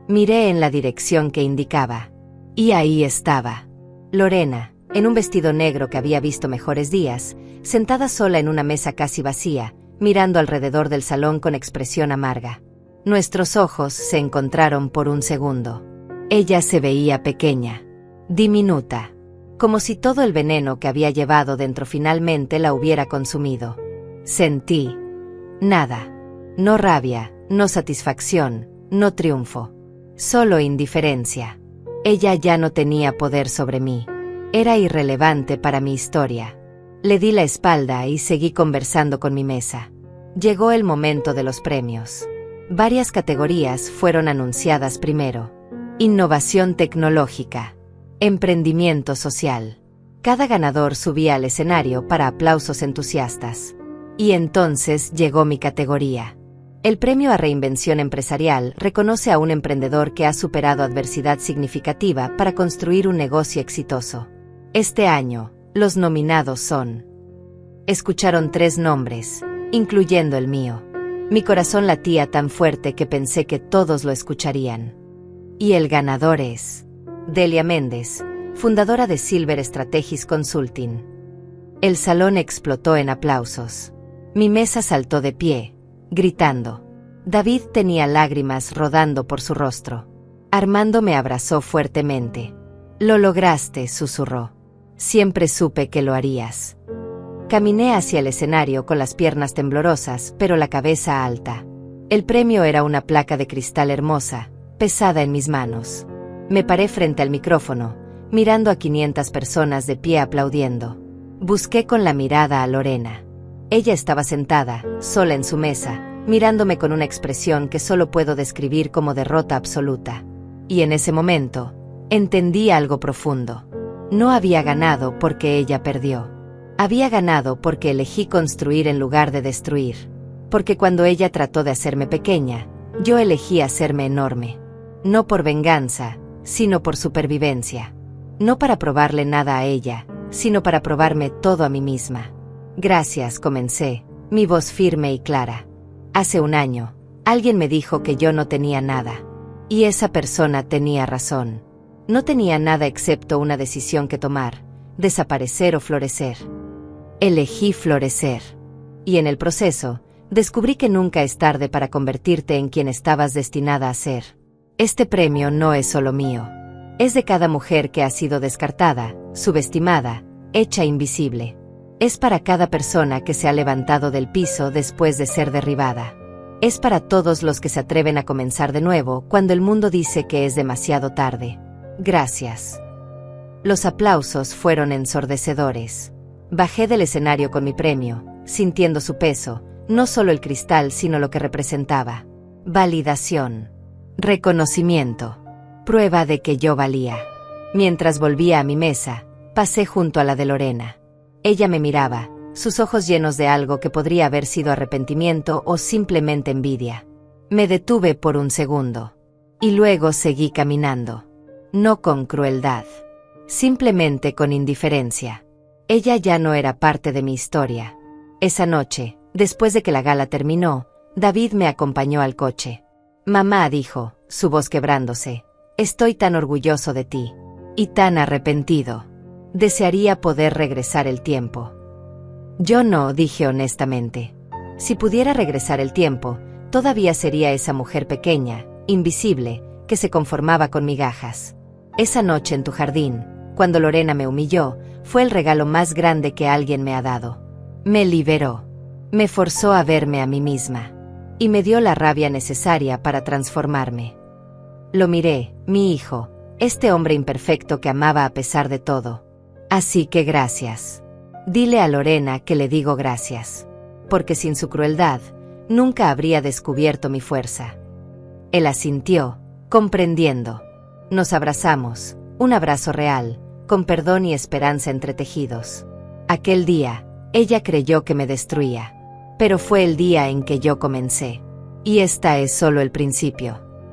Miré en la dirección que indicaba. Y ahí estaba. Lorena, en un vestido negro que había visto mejores días, sentada sola en una mesa casi vacía, mirando alrededor del salón con expresión amarga. Nuestros ojos se encontraron por un segundo. Ella se veía pequeña, diminuta, como si todo el veneno que había llevado dentro finalmente la hubiera consumido. Sentí nada. No rabia, no satisfacción, no triunfo. Solo indiferencia. Ella ya no tenía poder sobre mí. Era irrelevante para mi historia. Le di la espalda y seguí conversando con mi mesa. Llegó el momento de los premios. Varias categorías fueron anunciadas primero. Innovación tecnológica. Emprendimiento social. Cada ganador subía al escenario para aplausos entusiastas. Y entonces llegó mi categoría. El premio a Reinvención Empresarial reconoce a un emprendedor que ha superado adversidad significativa para construir un negocio exitoso. Este año, los nominados son... Escucharon 3 nombres, incluyendo el mío. Mi corazón latía tan fuerte que pensé que todos lo escucharían. Y el ganador es... Delia Méndez, fundadora de Silver Strategies Consulting. El salón explotó en aplausos. Mi mesa saltó de pie, gritando. David tenía lágrimas rodando por su rostro. Armando me abrazó fuertemente. Lo lograste, susurró. Siempre supe que lo harías. Caminé hacia el escenario con las piernas temblorosas, pero la cabeza alta. El premio era una placa de cristal hermosa, pesada en mis manos. Me paré frente al micrófono, mirando a 500 personas de pie aplaudiendo. Busqué con la mirada a Lorena. Ella estaba sentada, sola en su mesa, mirándome con una expresión que solo puedo describir como derrota absoluta. Y en ese momento, entendí algo profundo. No había ganado porque ella perdió. Había ganado porque elegí construir en lugar de destruir. Porque cuando ella trató de hacerme pequeña, yo elegí hacerme enorme. No por venganza, sino por supervivencia. No para probarle nada a ella, sino para probarme todo a mí misma. Gracias, comencé, mi voz firme y clara. Hace un año, alguien me dijo que yo no tenía nada. Y esa persona tenía razón. No tenía nada excepto una decisión que tomar, desaparecer o florecer. Elegí florecer. Y en el proceso, descubrí que nunca es tarde para convertirte en quien estabas destinada a ser. Este premio no es solo mío. Es de cada mujer que ha sido descartada, subestimada, hecha invisible. Es para cada persona que se ha levantado del piso después de ser derribada. Es para todos los que se atreven a comenzar de nuevo cuando el mundo dice que es demasiado tarde. Gracias. Los aplausos fueron ensordecedores. Bajé del escenario con mi premio, sintiendo su peso, no solo el cristal sino lo que representaba. Validación. Reconocimiento. Prueba de que yo valía. Mientras volvía a mi mesa, pasé junto a la de Lorena. Ella me miraba, sus ojos llenos de algo que podría haber sido arrepentimiento o simplemente envidia. Me detuve por un segundo. Y luego seguí caminando. No con crueldad. Simplemente con indiferencia. Ella ya no era parte de mi historia. Esa noche, después de que la gala terminó, David me acompañó al coche. Mamá, dijo, su voz quebrándose, estoy tan orgulloso de ti. Y tan arrepentido. Desearía poder regresar el tiempo. Yo no, dije honestamente. Si pudiera regresar el tiempo, todavía sería esa mujer pequeña, invisible, que se conformaba con migajas. Esa noche en tu jardín, cuando Lorena me humilló, fue el regalo más grande que alguien me ha dado. Me liberó. Me forzó a verme a mí misma. Y me dio la rabia necesaria para transformarme. Lo miré, mi hijo, este hombre imperfecto que amaba a pesar de todo. Así que gracias. Dile a Lorena que le digo gracias. Porque sin su crueldad, nunca habría descubierto mi fuerza. Él asintió, comprendiendo. Nos abrazamos, un abrazo real, con perdón y esperanza entretejidos. Aquel día, ella creyó que me destruía. Pero fue el día en que yo comencé. Y esta es solo el principio.